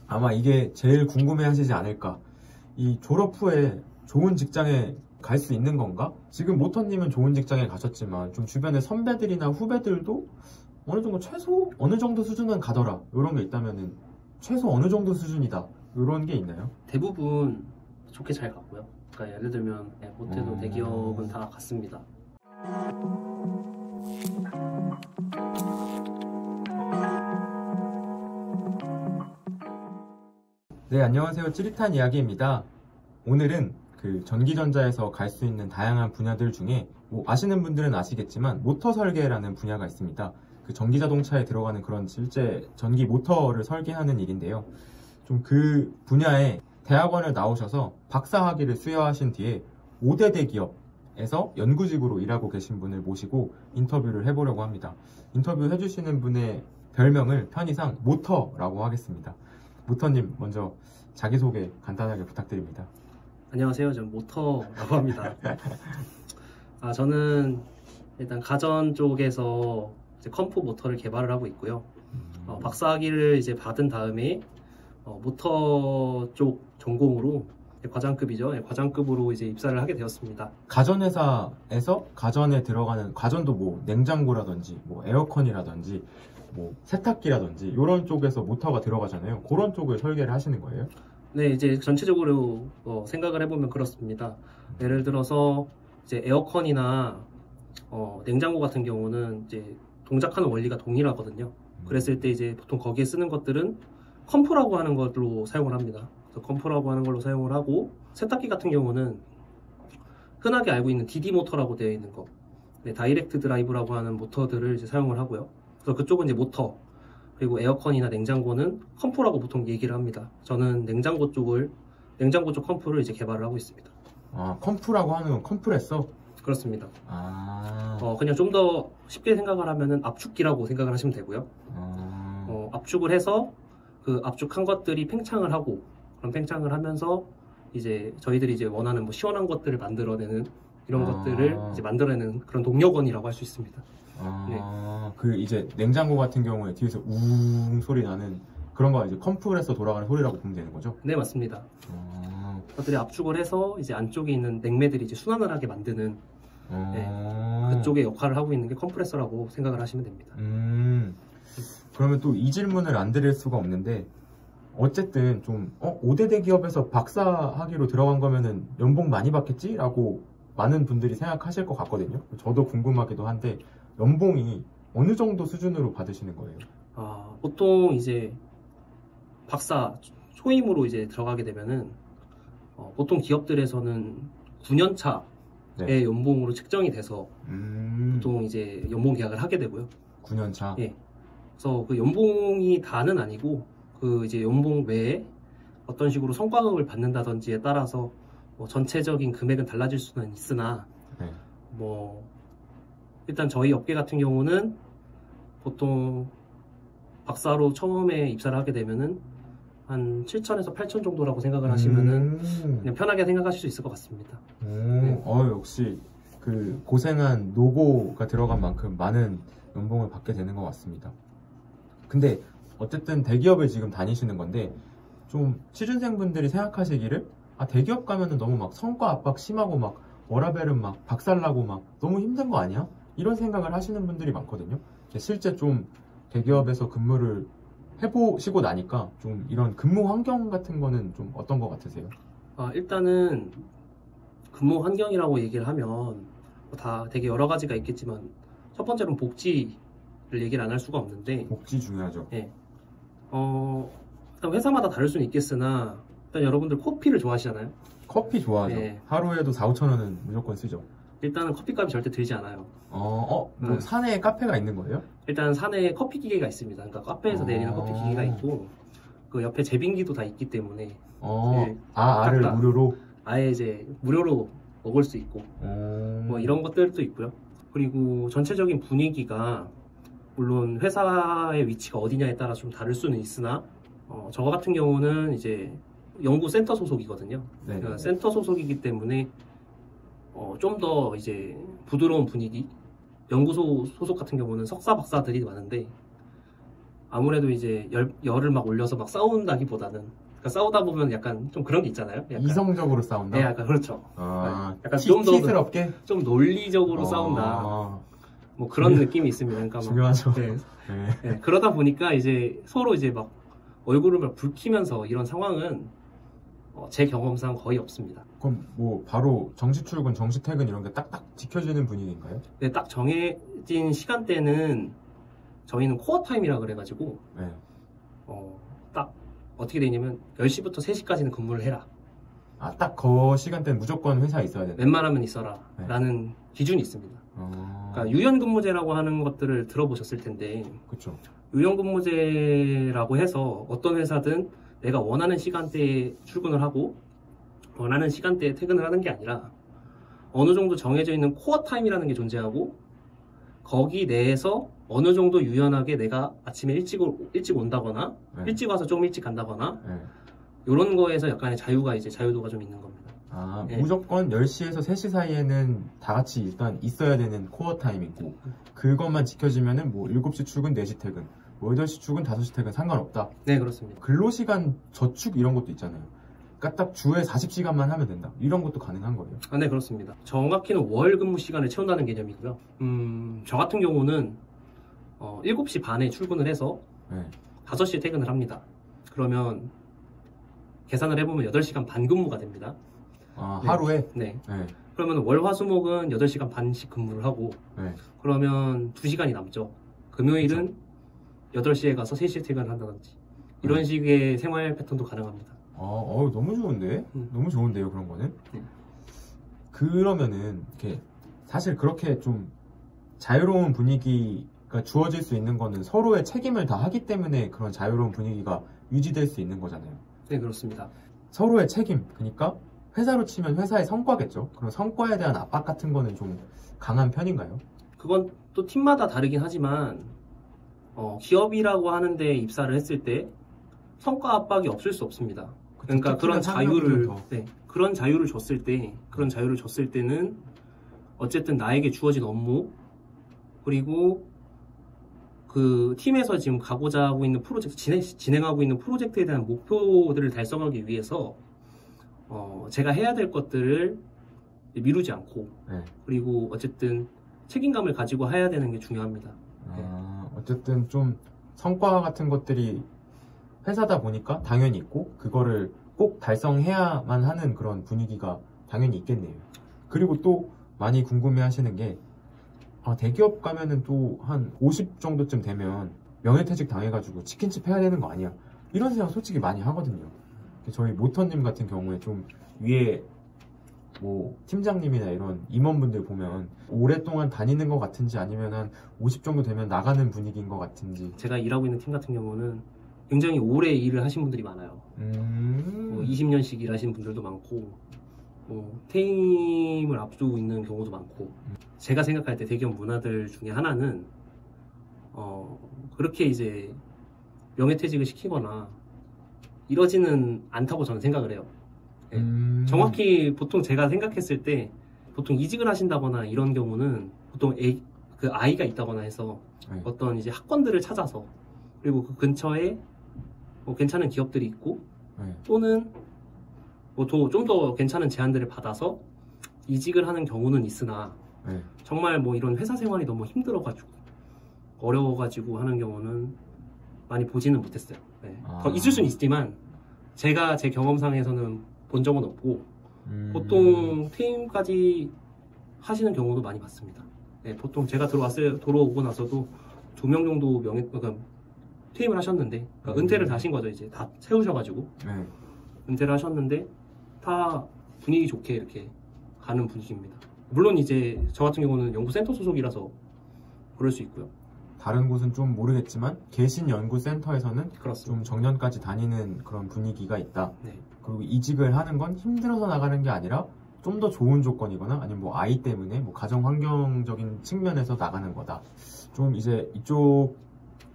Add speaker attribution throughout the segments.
Speaker 1: 아마 이게 제일 궁금해 하시지 않을까. 이 졸업 후에 좋은 직장에 갈 수 있는 건가? 지금 모터님은 좋은 직장에 가셨지만 좀 주변의 선배들이나 후배들도 어느 정도 최소 어느 정도 수준은 가더라. 이런 게 있다면은 최소 어느 정도 수준이다. 이런 게 있나요?
Speaker 2: 대부분 좋게 잘 갔고요. 그러니까 예를 들면 모태도 대기업은 다 갔습니다.
Speaker 1: 네, 안녕하세요. 찌릿한 이야기입니다. 오늘은 그 전기전자에서 갈 수 있는 다양한 분야들 중에 뭐 아시는 분들은 아시겠지만 모터 설계라는 분야가 있습니다. 그 전기자동차에 들어가는 그런 실제 전기 모터를 설계하는 일인데요. 좀 그 분야에 대학원을 나오셔서 박사학위를 수여하신 뒤에 5대 대기업에서 연구직으로 일하고 계신 분을 모시고 인터뷰를 해보려고 합니다. 인터뷰 해주시는 분의 별명을 편의상 모터라고 하겠습니다. 모터님 먼저 자기소개 간단하게 부탁드립니다.
Speaker 2: 안녕하세요. 저는 모터라고 합니다. 저는 일단 가전 쪽에서 이제 컴포 모터를 개발을 하고 있고요. 박사학위를 이제 받은 다음에 모터 쪽 전공으로 과장급이죠. 과장급으로 이제 입사를 하게 되었습니다.
Speaker 1: 가전회사에서 가전에 들어가는 가전도 뭐 냉장고라든지 뭐 에어컨이라든지 뭐 세탁기라든지 이런 쪽에서 모터가 들어가잖아요. 그런 쪽을 설계를 하시는 거예요?
Speaker 2: 네, 이제 전체적으로 생각을 해보면 그렇습니다. 예를 들어서 이제 에어컨이나 냉장고 같은 경우는 이제 동작하는 원리가 동일하거든요. 그랬을 때 이제 보통 거기에 쓰는 것들은 컴프라고 하는 걸로 사용을 합니다. 그래서 컴프라고 하는 걸로 사용을 하고, 세탁기 같은 경우는 흔하게 알고 있는 DD 모터라고 되어 있는 거, 다이렉트 드라이브라고 하는 모터들을 이제 사용을 하고요. 그래서 그쪽은 이제 모터, 그리고 에어컨이나 냉장고는 컴프라고 보통 얘기를 합니다. 저는 냉장고 쪽 컴프를 이제 개발을 하고 있습니다.
Speaker 1: 컴프라고 하는 건 컴프레서?
Speaker 2: 그렇습니다. 그냥 좀 더 쉽게 생각을 하면은 압축기라고 생각을 하시면 되고요. 압축을 해서 그 압축한 것들이 팽창을 하고, 그런 팽창을 하면서 이제 저희들이 이제 원하는 뭐 시원한 것들을 만들어내는 이런 것들을 이제 만들어내는 그런 동력원이라고 할 수 있습니다. 네.
Speaker 1: 그 이제 냉장고 같은 경우에 뒤에서 우웅 소리 나는 그런 거 이제 컴프레서 돌아가는 소리라고 보면 되는 거죠?
Speaker 2: 네, 맞습니다. 그것들이 압축을 해서 이제 안쪽에 있는 냉매들이 이제 순환을 하게 만드는 그쪽의 역할을 하고 있는 게 컴프레서라고 생각을 하시면 됩니다.
Speaker 1: 그러면 또 이 질문을 안 드릴 수가 없는데, 어쨌든 좀 5대 대기업에서 박사학위로 들어간 거면은 연봉 많이 받겠지? 라고 많은 분들이 생각하실 것 같거든요. 저도 궁금하기도 한데 연봉이 어느 정도 수준으로 받으시는 거예요?
Speaker 2: 보통 이제 박사 초임으로 이제 들어가게 되면은 보통 기업들에서는 9년 차의 연봉으로 책정이 돼서 보통 이제 연봉 계약을 하게 되고요.
Speaker 1: 9년 차?
Speaker 2: 예. 그래서 그 연봉이 다는 아니고 그 이제 연봉 외에 어떤 식으로 성과급을 받는다든지에 따라서 뭐 전체적인 금액은 달라질 수는 있으나 뭐 일단 저희 업계 같은 경우는 보통 박사로 처음에 입사를 하게 되면은 한 7천에서 8천 정도라고 생각을 하시면은 그냥 편하게 생각하실 수 있을 것 같습니다.
Speaker 1: 역시 그 고생한 노고가 들어간 만큼 많은 연봉을 받게 되는 것 같습니다. 근데 어쨌든 대기업을 지금 다니시는 건데 좀 취준생분들이 생각하시기를 대기업 가면은 너무 막 성과 압박 심하고 막 워라밸은 막 박살나고 막 너무 힘든 거 아니야? 이런 생각을 하시는 분들이 많거든요. 실제 좀 대기업에서 근무를 해보시고 나니까 좀 이런 근무 환경 같은 거는 좀 어떤 거 같으세요?
Speaker 2: 일단은 근무 환경이라고 얘기를 하면 다 되게 여러 가지가 있겠지만 첫 번째로는 복지를 얘기를 안 할 수가 없는데,
Speaker 1: 복지 중요하죠.
Speaker 2: 네. 일단 회사마다 다를 수는 있겠으나 일단 여러분들 커피를 좋아하시잖아요.
Speaker 1: 커피 좋아하죠.
Speaker 2: 네.
Speaker 1: 하루에도 4-5천 원은 무조건 쓰죠.
Speaker 2: 일단은 커피값이 절대 들지 않아요.
Speaker 1: 뭐 산에 카페가 있는 거예요?
Speaker 2: 일단 산에 커피 기계가 있습니다. 그러니까 카페에서 내리는 커피 기계가 있고, 그 옆에 제빙기도 다 있기 때문에
Speaker 1: 알을 무료로?
Speaker 2: 아예 이제 무료로 먹을 수 있고 뭐 이런 것들도 있고요. 그리고 전체적인 분위기가 물론 회사의 위치가 어디냐에 따라 좀 다를 수는 있으나 저 같은 경우는 이제 연구센터 소속이거든요. 그러니까 센터 소속이기 때문에 좀 더 이제 부드러운 분위기, 연구소 소속 같은 경우는 석사 박사들이 많은데 아무래도 이제 열을 막 올려서 막 싸운다기보다는 그러니까 싸우다 보면 약간 좀 그런 게 있잖아요. 약간,
Speaker 1: 이성적으로 싸운다?
Speaker 2: 네, 약간 그렇죠.
Speaker 1: 아,
Speaker 2: 약간 좀 더
Speaker 1: 티스럽게?
Speaker 2: 좀 논리적으로 싸운다. 뭐 그런 느낌이 있습니다. 그러니까 막,
Speaker 1: 중요하죠.
Speaker 2: 네.
Speaker 1: 네.
Speaker 2: 네, 그러다 보니까 이제 서로 이제 막 얼굴을 막 붉히면서 이런 상황은 제 경험상 거의 없습니다.
Speaker 1: 그럼 뭐 바로 정시 출근, 정시 퇴근 이런 게 딱딱 지켜지는 분위기인가요?
Speaker 2: 네, 딱 정해진 시간대는 저희는 코어 타임이라 그래가지고
Speaker 1: 네.
Speaker 2: 딱 어떻게 되냐면 10시부터 3시까지는 근무를 해라.
Speaker 1: 아, 딱 그 시간대는 무조건 회사에 있어야 된다.
Speaker 2: 웬만하면 있어라.
Speaker 1: 네.
Speaker 2: 라는 기준이 있습니다. 그러니까 유연근무제라고 하는 것들을 들어보셨을 텐데
Speaker 1: 그렇죠.
Speaker 2: 유연근무제라고 해서 어떤 회사든 내가 원하는 시간대에 출근을 하고 원하는 시간대에 퇴근을 하는 게 아니라 어느 정도 정해져 있는 코어 타임이라는 게 존재하고 거기 내에서 어느 정도 유연하게 내가 아침에 일찍 온다거나
Speaker 1: 네.
Speaker 2: 일찍 와서 좀 일찍 간다거나
Speaker 1: 네.
Speaker 2: 이런 거에서 약간의 자유도가 좀 있는 겁니다.
Speaker 1: 아,
Speaker 2: 네.
Speaker 1: 무조건 10시에서 3시 사이에는 다 같이 일단 있어야 되는 코어 타임이고 그것만 지켜지면은 뭐 7시 출근, 4시 퇴근, 뭐 8시 출근, 5시 퇴근 상관없다.
Speaker 2: 네, 그렇습니다.
Speaker 1: 근로시간 저축 이런 것도 있잖아요. 그러니까 딱 주에 40시간만 하면 된다. 이런 것도 가능한 거예요.
Speaker 2: 아, 네, 그렇습니다. 정확히는 월 근무 시간을 채운다는 개념이고요. 저 같은 경우는 7시 반에 출근을 해서
Speaker 1: 네.
Speaker 2: 5시에 퇴근을 합니다. 그러면 계산을 해보면 8시간 반 근무가 됩니다.
Speaker 1: 아,
Speaker 2: 네.
Speaker 1: 하루에?
Speaker 2: 네.
Speaker 1: 네.
Speaker 2: 그러면 월화수목은 8시간 반씩 근무를 하고
Speaker 1: 네.
Speaker 2: 그러면 2시간이 남죠. 금요일은 8시에 가서 3시에 퇴근을 한다든지 이런 식의 생활 패턴도 가능합니다.
Speaker 1: 너무 좋은데? 너무 좋은데요, 그런 거는? 그러면은, 이렇게, 사실 그렇게 좀 자유로운 분위기가 주어질 수 있는 거는 서로의 책임을 다 하기 때문에 그런 자유로운 분위기가 유지될 수 있는 거잖아요.
Speaker 2: 네, 그렇습니다.
Speaker 1: 서로의 책임, 그러니까 회사로 치면 회사의 성과겠죠? 그런 성과에 대한 압박 같은 거는 좀 강한 편인가요?
Speaker 2: 그건 또 팀마다 다르긴 하지만 기업이라고 하는데 입사를 했을 때 성과 압박이 없을 수 없습니다. 그러니까 그런 자유를 줬을 때는 어쨌든 나에게 주어진 업무 그리고 그 팀에서 지금 가고자 하고 있는 프로젝트 진행하고 있는 프로젝트에 대한 목표들을 달성하기 위해서 제가 해야 될 것들을 미루지 않고 그리고 어쨌든 책임감을 가지고 해야 되는 게 중요합니다.
Speaker 1: 어쨌든 좀 성과 같은 것들이 회사다 보니까 당연히 있고 그거를 꼭 달성해야만 하는 그런 분위기가 당연히 있겠네요. 그리고 또 많이 궁금해 하시는 게 대기업 가면은 또 한 50 정도쯤 되면 명예퇴직 당해가지고 치킨집 해야 되는 거 아니야? 이런 생각 솔직히 많이 하거든요. 저희 모터님 같은 경우에 좀 위에 뭐 팀장님이나 이런 임원분들 보면 오랫동안 다니는 것 같은지 아니면 한 50 정도 되면 나가는 분위기인 것 같은지.
Speaker 2: 제가 일하고 있는 팀 같은 경우는 굉장히 오래 일을 하신 분들이 많아요. 20년씩 일하시는 분들도 많고 퇴임을 앞두고 있는 경우도 많고 제가 생각할 때 대기업 문화들 중에 하나는 그렇게 이제 명예퇴직을 시키거나 이러지는 않다고 저는 생각을 해요. 네. 정확히 보통 제가 생각했을 때 보통 이직을 하신다거나 이런 경우는 보통 그 아이가 있다거나 해서 어떤 이제 학원들을 찾아서 그리고 그 근처에 뭐 괜찮은 기업들이 있고 또는 뭐 좀 더 괜찮은 제안들을 받아서 이직을 하는 경우는 있으나 정말 뭐 이런 회사 생활이 너무 힘들어가지고 어려워가지고 하는 경우는 많이 보지는 못했어요. 더 있을 수는 있지만 제가 제 경험상에서는 본 적은 없고 보통 퇴임까지 하시는 경우도 많이 봤습니다. 보통 제가 들어오고 나서도 2명 정도 그러니까 퇴임을 하셨는데 그러니까 은퇴를 다 하신 거죠. 이제 다 세우셔가지고 은퇴를 하셨는데 다 분위기 좋게 이렇게 가는 분위기입니다. 물론 이제 저 같은 경우는 연구센터 소속이라서 그럴 수 있고요.
Speaker 1: 다른 곳은 좀 모르겠지만 계신 연구센터에서는
Speaker 2: 그렇습니다.
Speaker 1: 좀 정년까지 다니는 그런 분위기가 있다. 그리고 이직을 하는 건 힘들어서 나가는 게 아니라 좀 더 좋은 조건이거나 아니면 뭐 아이 때문에 뭐 가정 환경적인 측면에서 나가는 거다. 좀 이제 이쪽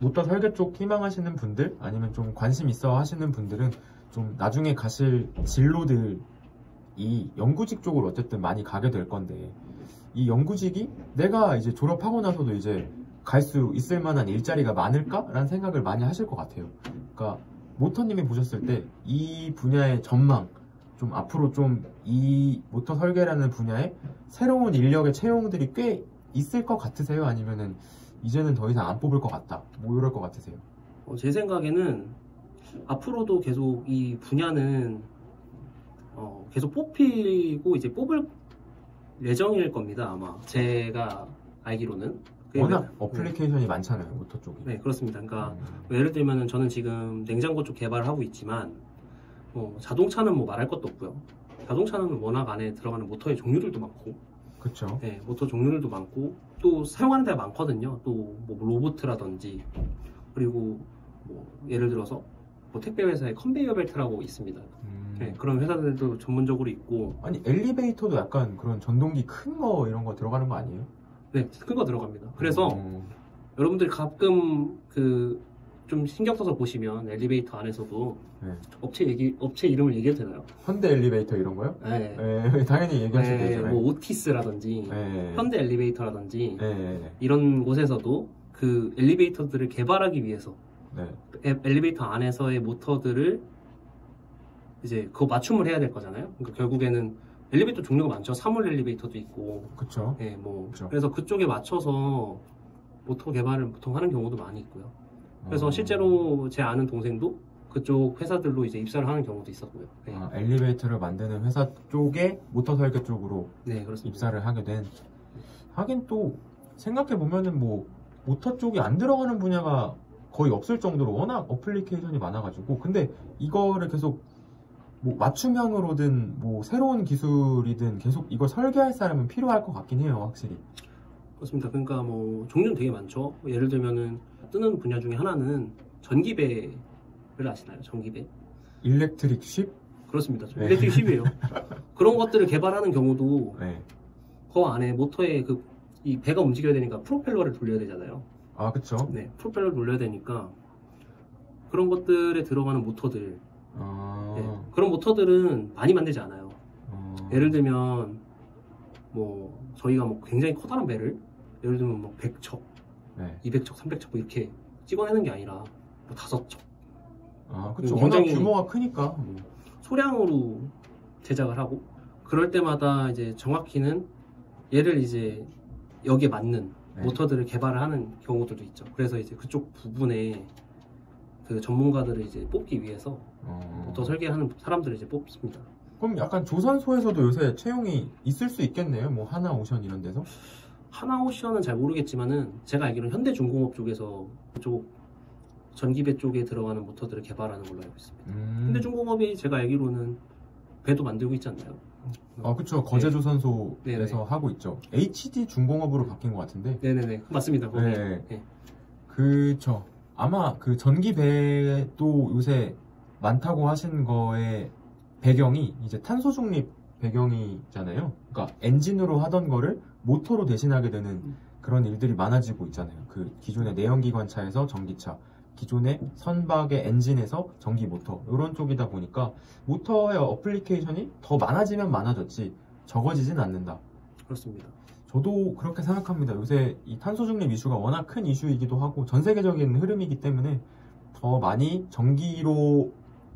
Speaker 1: 모터 설계 쪽 희망하시는 분들 아니면 좀 관심 있어 하시는 분들은 좀 나중에 가실 진로들이 연구직 쪽으로 어쨌든 많이 가게 될 건데 이 연구직이 내가 이제 졸업하고 나서도 이제 갈 수 있을 만한 일자리가 많을까라는 생각을 많이 하실 것 같아요. 그러니까 모터님이 보셨을 때 이 분야의 전망, 좀 앞으로 좀 이 모터 설계라는 분야에 새로운 인력의 채용들이 꽤 있을 것 같으세요? 아니면은 이제는 더 이상 안 뽑을 것 같다, 뭐 이럴 것 같으세요?
Speaker 2: 제 생각에는 앞으로도 계속 이 분야는 계속 뽑히고 이제 뽑을 예정일 겁니다. 아마 제가 알기로는.
Speaker 1: 워낙 어플리케이션이 많잖아요, 모터 쪽이.
Speaker 2: 네, 그렇습니다. 그러니까 예를 들면은 저는 지금 냉장고 쪽 개발을 하고 있지만 자동차는 뭐 말할 것도 없고요. 자동차는 워낙 안에 들어가는 모터의 종류들도 많고,
Speaker 1: 그렇죠.
Speaker 2: 네, 모터 종류들도 많고 또 사용하는 데가 많거든요. 또 뭐 로보트라든지, 그리고 뭐 예를 들어서 뭐 택배 회사에 컨베이어 벨트라고 있습니다. 네, 그런 회사들도 전문적으로 있고.
Speaker 1: 아니 엘리베이터도 약간 그런 전동기 큰 거 이런 거 들어가는 거 아니에요?
Speaker 2: 네, 큰 거 들어갑니다. 그래서 여러분들 가끔 좀 신경 써서 보시면 엘리베이터 안에서도
Speaker 1: 네.
Speaker 2: 업체 이름을 얘기해도 되나요?
Speaker 1: 현대 엘리베이터 이런 거요?
Speaker 2: 네.
Speaker 1: 네, 당연히 얘기하실 수 있잖아요.
Speaker 2: 뭐 오티스라든지
Speaker 1: 네.
Speaker 2: 현대 엘리베이터라든지
Speaker 1: 네.
Speaker 2: 이런 곳에서도 그 엘리베이터들을 개발하기 위해서
Speaker 1: 네.
Speaker 2: 엘리베이터 안에서의 모터들을 이제 그거 맞춤을 해야 될 거잖아요. 그러니까 결국에는 엘리베이터 종류가 많죠. 사물 엘리베이터도 있고.
Speaker 1: 그렇죠.
Speaker 2: 네, 뭐
Speaker 1: 그쵸.
Speaker 2: 그래서 그쪽에 맞춰서 모터 개발을 보통 하는 경우도 많이 있고요. 그래서 실제로 제 아는 동생도 그쪽 회사들로 이제 입사를 하는 경우도 있었고요. 네.
Speaker 1: 엘리베이터를 만드는 회사 쪽에 모터 설계 쪽으로
Speaker 2: 네, 그렇습니다.
Speaker 1: 입사를 하게 된. 하긴 또 생각해 보면은 뭐 모터 쪽이 안 들어가는 분야가 거의 없을 정도로 워낙 어플리케이션이 많아가지고, 근데 이거를 계속 뭐 맞춤형으로든 뭐 새로운 기술이든 계속 이걸 설계할 사람은 필요할 것 같긴 해요, 확실히.
Speaker 2: 그렇습니다. 그러니까 뭐 종류는 되게 많죠. 예를 들면은 뜨는 분야 중에 하나는 전기배를 아시나요? 전기배?
Speaker 1: 일렉트릭 쉽?
Speaker 2: 그렇습니다.
Speaker 1: 네.
Speaker 2: 일렉트릭 쉽이에요. 그런 것들을 개발하는 경우도
Speaker 1: 네.
Speaker 2: 그 안에 모터에 이 배가 움직여야 되니까 프로펠러를 돌려야 되잖아요.
Speaker 1: 아, 그쵸.
Speaker 2: 네, 프로펠러를 돌려야 되니까 그런 것들에 들어가는 모터들, 네, 그런 모터들은 많이 만들지 않아요. 예를 들면 뭐 저희가 뭐 굉장히 커다란 배를 예를 들면 뭐 100척,
Speaker 1: 네.
Speaker 2: 200척, 300척 뭐 이렇게 찍어내는 게 아니라 뭐 5척.
Speaker 1: 아, 그쵸. 워낙 규모가 크니까.
Speaker 2: 소량으로 제작을 하고, 그럴 때마다 이제 정확히는 얘를 이제 여기에 맞는 모터들을 개발을 하는 경우들도 있죠. 그래서 이제 그쪽 부분에 그 전문가들을 이제 뽑기 위해서 모터 설계하는 사람들을 이제 뽑습니다.
Speaker 1: 그럼 약간 조선소에서도 요새 채용이 있을 수 있겠네요. 뭐 하나오션 이런 데서?
Speaker 2: 하나오션은 잘 모르겠지만은 제가 알기로는 현대중공업 쪽에서 그쪽 전기배 쪽에 들어가는 모터들을 개발하는 걸로 알고 있습니다. 현대중공업이 제가 알기로는 배도 만들고 있지 않나요?
Speaker 1: 아, 그쵸. 거제조선소에서
Speaker 2: 네네.
Speaker 1: 하고 있죠. HD 중공업으로 바뀐 것 같은데.
Speaker 2: 네네네, 맞습니다. 거기.
Speaker 1: 네.
Speaker 2: 네.
Speaker 1: 그쵸. 아마 그 전기배도 요새 많다고 하신 거의 배경이 이제 탄소 중립 배경이잖아요. 그러니까 엔진으로 하던 거를 모터로 대신하게 되는 그런 일들이 많아지고 있잖아요. 그 기존의 내연기관차에서 전기차, 기존의 선박의 엔진에서 전기 모터, 이런 쪽이다 보니까 모터의 어플리케이션이 더 많아지면 많아졌지 적어지진 않는다.
Speaker 2: 그렇습니다.
Speaker 1: 저도 그렇게 생각합니다. 요새 이 탄소 중립 이슈가 워낙 큰 이슈이기도 하고 전 세계적인 흐름이기 때문에 더 많이 전기로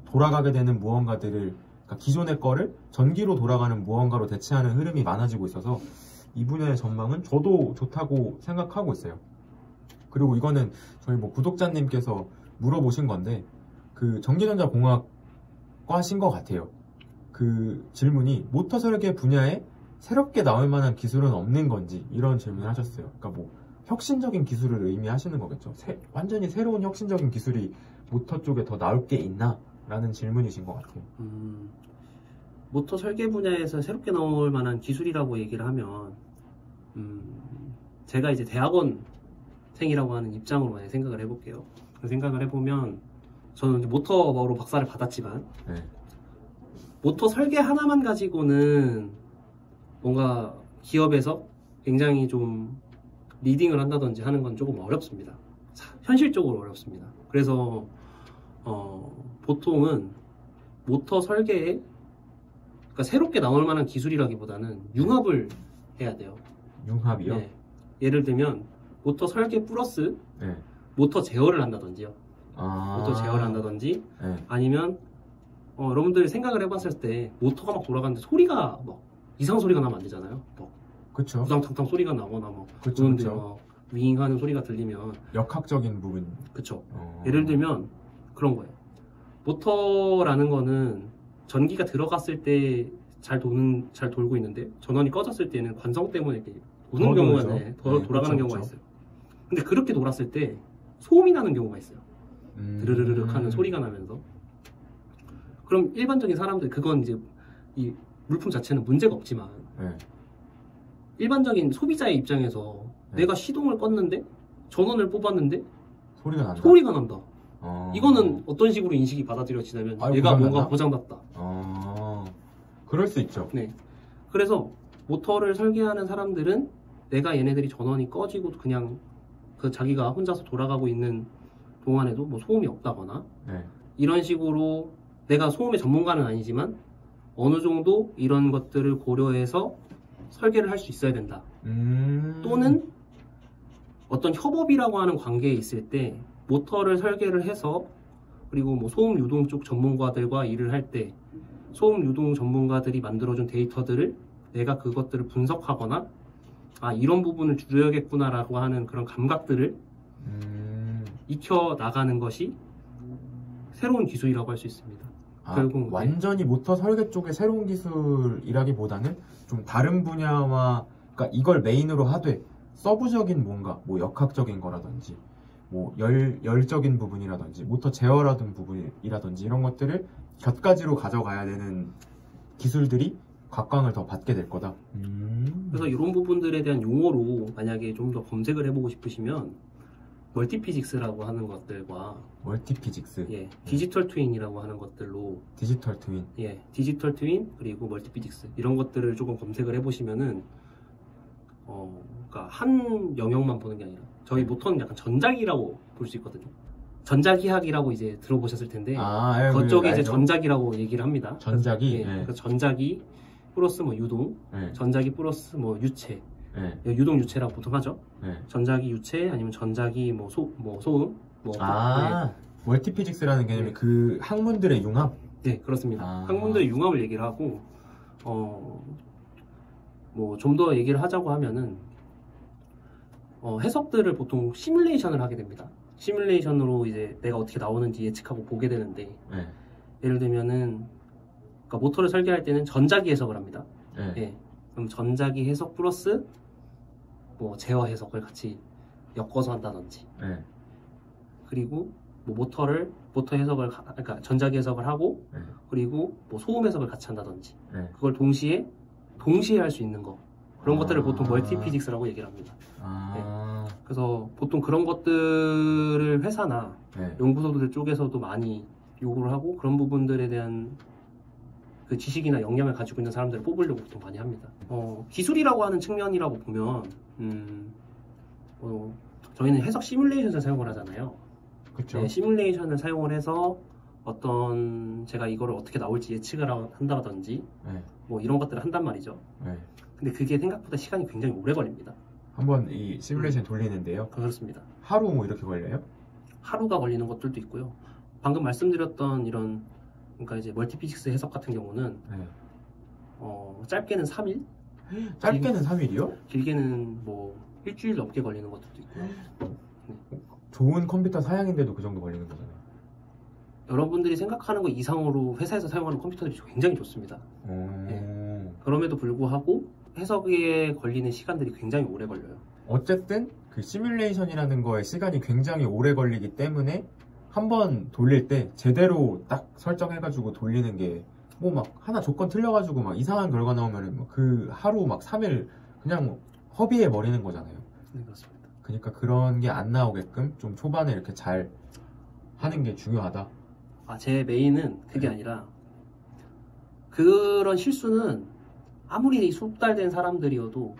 Speaker 1: 돌아가게 되는 무언가들을, 그러니까 기존의 거를 전기로 돌아가는 무언가로 대체하는 흐름이 많아지고 있어서 이 분야의 전망은 저도 좋다고 생각하고 있어요. 그리고 이거는 저희 뭐 구독자님께서 물어보신 건데, 그 전기전자공학과신 것 같아요. 그 질문이 모터 설계 분야에 새롭게 나올 만한 기술은 없는 건지, 이런 질문을 하셨어요. 그러니까 뭐 혁신적인 기술을 의미하시는 거겠죠. 완전히 새로운 혁신적인 기술이 모터 쪽에 더 나올 게 있나? 라는 질문이신 것 같아요.
Speaker 2: 모터 설계 분야에서 새롭게 나올 만한 기술이라고 얘기를 하면 제가 이제 대학원생이라고 하는 입장으로 만약 생각을 해볼게요. 생각을 해보면 저는 이제 모터로 박사를 받았지만
Speaker 1: 네.
Speaker 2: 모터 설계 하나만 가지고는 뭔가 기업에서 굉장히 좀 리딩을 한다든지 하는 건 조금 어렵습니다. 현실적으로 어렵습니다. 그래서 보통은 모터 설계에, 그러니까 새롭게 나올 만한 기술이라기보다는 융합을 해야 돼요.
Speaker 1: 융합이요?
Speaker 2: 네. 예를 들면 모터 설계 플러스
Speaker 1: 네.
Speaker 2: 모터 제어를 한다든지요.
Speaker 1: 아.
Speaker 2: 모터 제어를 한다든지
Speaker 1: 네.
Speaker 2: 아니면 여러분들이 생각을 해봤을 때 모터가 막 돌아가는데 소리가 막 이상 소리가 나면 안 되잖아요. 막
Speaker 1: 그쵸.
Speaker 2: 우당탕탕 소리가 나거나 막
Speaker 1: 그쵸,
Speaker 2: 그런데
Speaker 1: 그쵸.
Speaker 2: 막 윙하는 소리가 들리면
Speaker 1: 역학적인 부분.
Speaker 2: 그쵸.
Speaker 1: 어.
Speaker 2: 예를 들면 그런 거예요. 모터라는 거는 전기가 들어갔을 때 잘 돌고 있는데 전원이 꺼졌을 때는 관성 때문에 이렇게 도는 경우가 더
Speaker 1: 네,
Speaker 2: 돌아가는
Speaker 1: 그쵸,
Speaker 2: 경우가
Speaker 1: 그쵸.
Speaker 2: 있어요. 근데 그렇게 돌았을 때 소음이 나는 경우가 있어요. 드르르륵 하는 소리가 나면서. 그럼 일반적인 사람들 그건 이제 이 물품 자체는 문제가 없지만
Speaker 1: 네.
Speaker 2: 일반적인 소비자의 입장에서
Speaker 1: 네.
Speaker 2: 내가 시동을 껐는데 전원을 뽑았는데
Speaker 1: 소리가 난다.
Speaker 2: 소리가 난다.
Speaker 1: 어.
Speaker 2: 이거는 어떤 식으로 인식이 받아들여지냐면
Speaker 1: 아유,
Speaker 2: 얘가 뭔가
Speaker 1: 고장났나?
Speaker 2: 고장났다.
Speaker 1: 그럴 수 있죠.
Speaker 2: 네. 그래서 모터를 설계하는 사람들은 내가 얘네들이 전원이 꺼지고 그냥 그 자기가 혼자서 돌아가고 있는 동안에도 뭐 소음이 없다거나
Speaker 1: 네.
Speaker 2: 이런 식으로 내가 소음의 전문가는 아니지만 어느 정도 이런 것들을 고려해서 설계를 할 수 있어야 된다. 또는 어떤 협업이라고 하는 관계에 있을 때 모터를 설계를 해서 그리고 뭐 소음 유동 쪽 전문가들과 일을 할 때 소음 유동 전문가들이 만들어준 데이터들을 내가 그것들을 분석하거나 아 이런 부분을 줄여야겠구나라고 하는 그런 감각들을 익혀 나가는 것이 새로운 기술이라고 할 수 있습니다. 결국
Speaker 1: 완전히 모터 설계 쪽의 새로운 기술이라기보다는 좀 다른 분야와 그러니까 이걸 메인으로 하되 서브적인 뭔가 뭐 역학적인 거라든지 뭐 열적인 부분이라든지 모터 제어라든 부분이라든지 이런 것들을 곁가지로 가져가야 되는 기술들이 각광을 더 받게 될 거다.
Speaker 2: 그래서 이런 부분들에 대한 용어로 만약에 좀 더 검색을 해보고 싶으시면 멀티피직스라고 하는 것들과
Speaker 1: 멀티피직스,
Speaker 2: 예, 디지털 트윈이라고 하는 것들로
Speaker 1: 디지털 트윈,
Speaker 2: 예, 디지털 트윈 그리고 멀티피직스 이런 것들을 조금 검색을 해보시면은 그러니까 한 영역만 보는 게 아니라 저희 모터는 약간 전자기라고 볼 수 있거든요. 전자기학이라고 이제 들어보셨을 텐데 그쪽에 이제 전자기라고 얘기를 합니다.
Speaker 1: 전자기,
Speaker 2: 예, 그러니까 전자기 플러스 뭐 유동, 전자기 플러스 뭐 유체, 유동 유체라고 보통 하죠. 전자기 유체 아니면 전자기 뭐 소음,
Speaker 1: 멀티피직스라는 개념이 그 학문들의 융합.
Speaker 2: 네, 그렇습니다. 학문들의 융합을 얘기를 하고 뭐 좀 더 얘기를 하자고 하면은 해석들을 보통 시뮬레이션을 하게 됩니다. 시뮬레이션으로 이제 내가 어떻게 나오는지 예측하고 보게 되는데 예를 들면은 그러니까 모터를 설계할 때는 전자기 해석을 합니다. 예. 그럼 전자기 해석 플러스 뭐 제어 해석을 같이 엮어서 한다든지 그리고 뭐 모터 해석을 그러니까 전자기 해석을 하고 그리고 뭐 소음 해석을 같이 한다든지 그걸 동시에 할 수 있는 거 그런 것들을 보통 멀티피직스라고 얘기를 합니다. 그래서 보통 그런 것들을 회사나 연구소들 쪽에서도 많이 요구를 하고 그런 부분들에 대한 그 지식이나 역량을 가지고 있는 사람들을 뽑으려고 보통 많이 합니다. 기술이라고 하는 측면이라고 보면 저희는 해석 시뮬레이션을 사용을 하잖아요.
Speaker 1: 그렇죠.
Speaker 2: 네, 시뮬레이션을 사용을 해서 제가 이거를 어떻게 나올지 예측을 한다든지 뭐 이런 것들을 한단 말이죠. 근데 그게 생각보다 시간이 굉장히 오래 걸립니다.
Speaker 1: 한번 이 시뮬레이션 돌리는데요.
Speaker 2: 그렇습니다.
Speaker 1: 하루 뭐 이렇게 걸려요?
Speaker 2: 하루가 걸리는 것들도 있고요. 방금 말씀드렸던 이런 그러니까 이제 멀티피직스 해석 같은 경우는 짧게는 3일?
Speaker 1: 짧게는 3일이요?
Speaker 2: 길게는 뭐 일주일 넘게 걸리는 것들도 있고요.
Speaker 1: 좋은 컴퓨터 사양인데도 그 정도 걸리는 거잖아요.
Speaker 2: 여러분들이 생각하는 것 이상으로 회사에서 사용하는 컴퓨터들이 굉장히 좋습니다. 그럼에도 불구하고 해석에 걸리는 시간들이 굉장히 오래 걸려요.
Speaker 1: 어쨌든 그 시뮬레이션이라는 거에 시간이 굉장히 오래 걸리기 때문에 한번 돌릴 때 제대로 딱 설정해가지고 돌리는 게 뭐 막 하나 조건 틀려가지고 막 이상한 결과 나오면은 그 하루 막 3일 그냥 허비해 버리는 거잖아요.
Speaker 2: 네, 그렇습니다.
Speaker 1: 그러니까 그런 게 안 나오게끔 좀 초반에 이렇게 잘 하는 게 중요하다.
Speaker 2: 제 메인은 그게 아니라 그런 실수는 아무리 숙달된 사람들이어도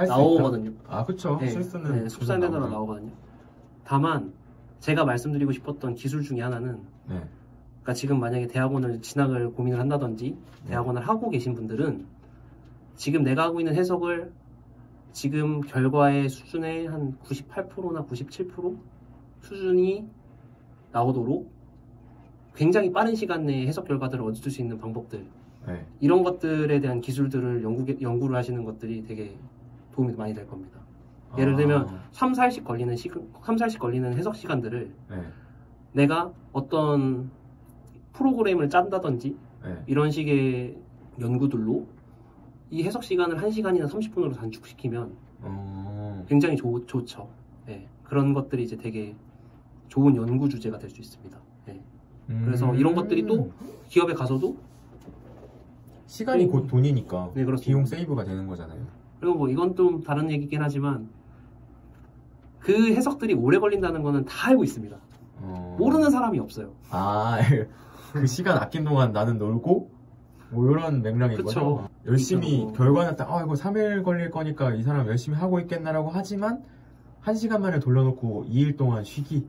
Speaker 2: 나오거든요.
Speaker 1: 그쵸.
Speaker 2: 네,
Speaker 1: 실수는
Speaker 2: 숙달된 사람 나오거든요. 다만 제가 말씀드리고 싶었던 기술 중에 하나는 그러니까 지금 만약에 대학원을 진학을 고민을 한다든지 대학원을 하고 계신 분들은 지금 내가 하고 있는 해석을 지금 결과의 수준의 한 98%나 97% 수준이 나오도록 굉장히 빠른 시간 내에 해석 결과들을 얻을 수 있는 방법들,
Speaker 1: 네.
Speaker 2: 이런 것들에 대한 기술들을 연구를 하시는 것들이 되게 도움이 많이 될 겁니다. 예를 들면 3, 4일씩 걸리는 해석 시간들을
Speaker 1: 네.
Speaker 2: 내가 어떤 프로그램을 짠다든지
Speaker 1: 네.
Speaker 2: 이런 식의 연구들로 이 해석 시간을 1시간이나 30분으로 단축시키면 굉장히 좋죠. 네. 그런 것들이 이제 되게 좋은 연구 주제가 될 수 있습니다. 네. 그래서 이런 것들이 또 기업에 가서도
Speaker 1: 시간이 곧 돈이니까
Speaker 2: 네, 그렇습니다.
Speaker 1: 비용 세이브가 되는 거잖아요.
Speaker 2: 그리고 뭐 이건 좀 다른 얘기긴 하지만 그 해석들이 오래 걸린다는 거는 다 알고 있습니다. 모르는 사람이 없어요.
Speaker 1: 아, 그 시간 아낀 동안 나는 놀고 뭐 이런 맥락인 거죠. 열심히
Speaker 2: 그렇죠.
Speaker 1: 결과는 딱 이거 3일 걸릴 거니까 이 사람 열심히 하고 있겠나라고 하지만 1시간 만에 돌려놓고 2일 동안 쉬기.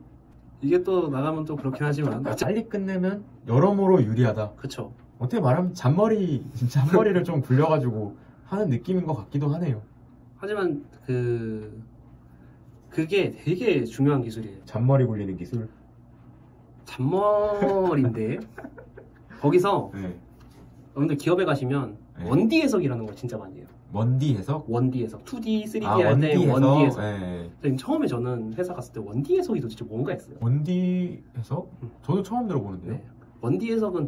Speaker 2: 이게 또 나가면 또 그렇긴 하지만
Speaker 1: 빨리 끝내면 여러모로 유리하다.
Speaker 2: 그쵸.
Speaker 1: 어떻게 말하면 잔머리를 좀 굴려가지고 하는 느낌인 것 같기도 하네요.
Speaker 2: 하지만 그게 되게 중요한 기술이에요.
Speaker 1: 잔머리 굴리는 기술.
Speaker 2: 잔머리인데 거기서
Speaker 1: 네.
Speaker 2: 여러분들 기업에 가시면
Speaker 1: 네.
Speaker 2: 원디 해석이라는 걸 진짜 많이 해요.
Speaker 1: 원디 해석?
Speaker 2: 원디 해석. 2D, 3D
Speaker 1: 아,
Speaker 2: 할 때 원디 해석.
Speaker 1: 네.
Speaker 2: 처음에 저는 회사 갔을 때 원디 해석이 도대체 뭔가 했어요.
Speaker 1: 원디 해석? 저도 처음 들어보는데요.
Speaker 2: 네. 원디 해석은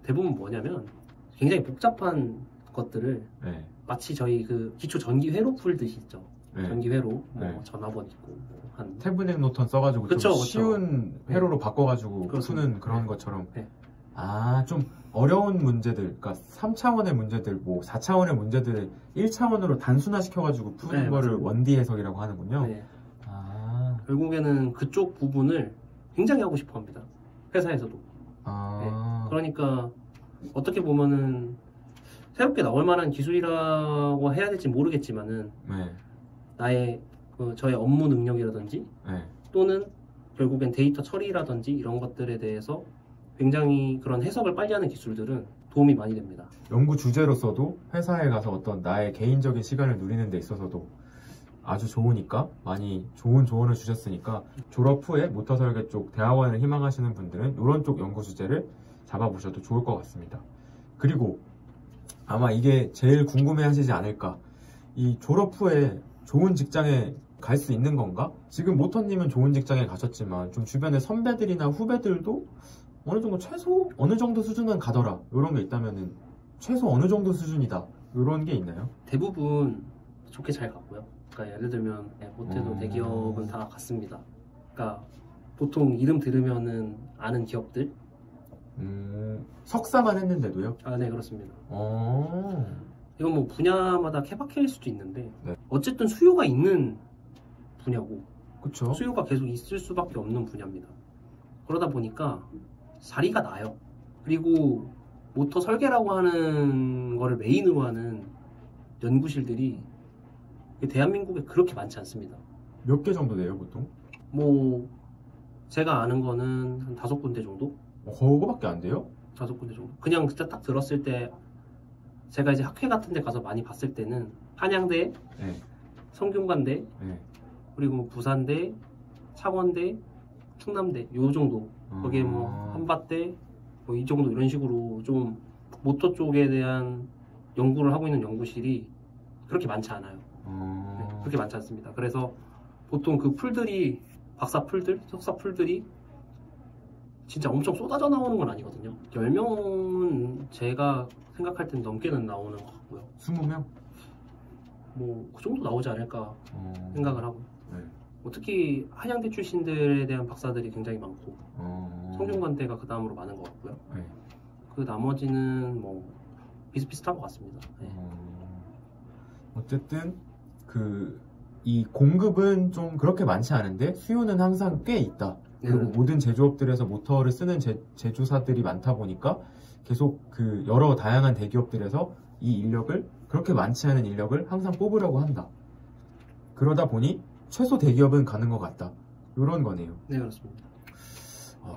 Speaker 2: 대부분 뭐냐면 굉장히 복잡한 것들을
Speaker 1: 네.
Speaker 2: 마치 저희 그 기초 전기 회로 풀듯이 있죠.
Speaker 1: 네.
Speaker 2: 전기 회로, 뭐
Speaker 1: 네.
Speaker 2: 전화번 있고 한
Speaker 1: 태블릿 노턴 써가지고
Speaker 2: 그쵸,
Speaker 1: 좀
Speaker 2: 그쵸.
Speaker 1: 쉬운 회로로 바꿔가지고
Speaker 2: 그렇습니다.
Speaker 1: 푸는 그런
Speaker 2: 네.
Speaker 1: 것처럼.
Speaker 2: 네.
Speaker 1: 아, 좀 어려운 문제들, 그러니까 3차원의 문제들, 뭐 4차원의 문제들을 1차원으로 단순화시켜가지고 푸는
Speaker 2: 네,
Speaker 1: 거를
Speaker 2: 맞습니다.
Speaker 1: 원디 해석이라고 하는군요.
Speaker 2: 네.
Speaker 1: 아,
Speaker 2: 결국에는 그쪽 부분을 굉장히 하고 싶어 합니다. 회사에서도.
Speaker 1: 아,
Speaker 2: 그러니까 어떻게 보면은 새롭게 나올 만한 기술이라고 해야 될지 모르겠지만은
Speaker 1: 네,
Speaker 2: 저의 업무 능력이라든지
Speaker 1: 네.
Speaker 2: 또는 결국엔 데이터 처리라든지 이런 것들에 대해서 굉장히 그런 해석을 빨리 하는 기술들은 도움이 많이 됩니다.
Speaker 1: 연구 주제로서도 회사에 가서 어떤 나의 개인적인 시간을 누리는 데 있어서도 아주 좋으니까 많이 좋은 조언을 주셨으니까 졸업 후에 모터 설계 쪽 대학원을 희망하시는 분들은 이런 쪽 연구 주제를 잡아보셔도 좋을 것 같습니다. 그리고 아마 이게 제일 궁금해 하시지 않을까. 이 졸업 후에 좋은 직장에 갈 수 있는 건가? 지금 모터님은 좋은 직장에 가셨지만 좀 주변의 선배들이나 후배들도 어느 정도 최소 어느 정도 수준은 가더라. 이런 게 있다면은 최소 어느 정도 수준이다. 이런 게 있나요?
Speaker 2: 대부분 좋게 잘 갔고요. 그러니까 예를 들면 모태도 대기업은 다 갔습니다. 그러니까 보통 이름 들으면은 아는 기업들.
Speaker 1: 석사만 했는데도요?
Speaker 2: 아, 네, 그렇습니다.
Speaker 1: 오.
Speaker 2: 이건 뭐 분야마다 케바케일 수도 있는데
Speaker 1: 네.
Speaker 2: 어쨌든 수요가 있는 분야고
Speaker 1: 그쵸?
Speaker 2: 수요가 계속 있을 수밖에 없는 분야입니다. 그러다 보니까 자리가 나요. 그리고 모터 설계라고 하는 거를 메인으로 하는 연구실들이 대한민국에 그렇게 많지 않습니다.
Speaker 1: 몇 개 정도 돼요, 보통?
Speaker 2: 뭐 제가 아는 거는 한 5군데 정도?
Speaker 1: 그거밖에 안 돼요?
Speaker 2: 5군데 정도. 그냥 그때 딱 들었을 때 제가 이제 학회 같은 데 가서 많이 봤을 때는 한양대,
Speaker 1: 네.
Speaker 2: 성균관대,
Speaker 1: 네.
Speaker 2: 그리고 뭐 부산대, 창원대, 충남대 요 정도. 거기에 뭐 한밭대 뭐 이 정도 이런 식으로 좀 모터 쪽에 대한 연구를 하고 있는 연구실이 그렇게 많지 않아요. 네, 그렇게 많지 않습니다. 그래서 보통 그 풀들이 박사 풀들, 석사 풀들이 진짜 엄청 쏟아져 나오는 건 아니거든요. 10명은 제가 생각할 땐 넘게는 나오는 것 같고요.
Speaker 1: 20명?
Speaker 2: 뭐 그 정도 나오지 않을까 생각을 하고.
Speaker 1: 네.
Speaker 2: 특히 한양대 출신들에 대한 박사들이 굉장히 많고 성균관대가 그 다음으로 많은 것 같고요.
Speaker 1: 네.
Speaker 2: 그 나머지는 뭐 비슷비슷한 것 같습니다. 네.
Speaker 1: 어쨌든 이 공급은 좀 그렇게 많지 않은데 수요는 항상 꽤 있다. 그리고 모든 제조업들에서 모터를 쓰는 제조사들이 많다 보니까 계속 그 여러 다양한 대기업들에서 이 인력을 그렇게 많지 않은 인력을 항상 뽑으려고 한다. 그러다 보니 최소 대기업은 가는 것 같다. 이런 거네요.
Speaker 2: 네, 그렇습니다.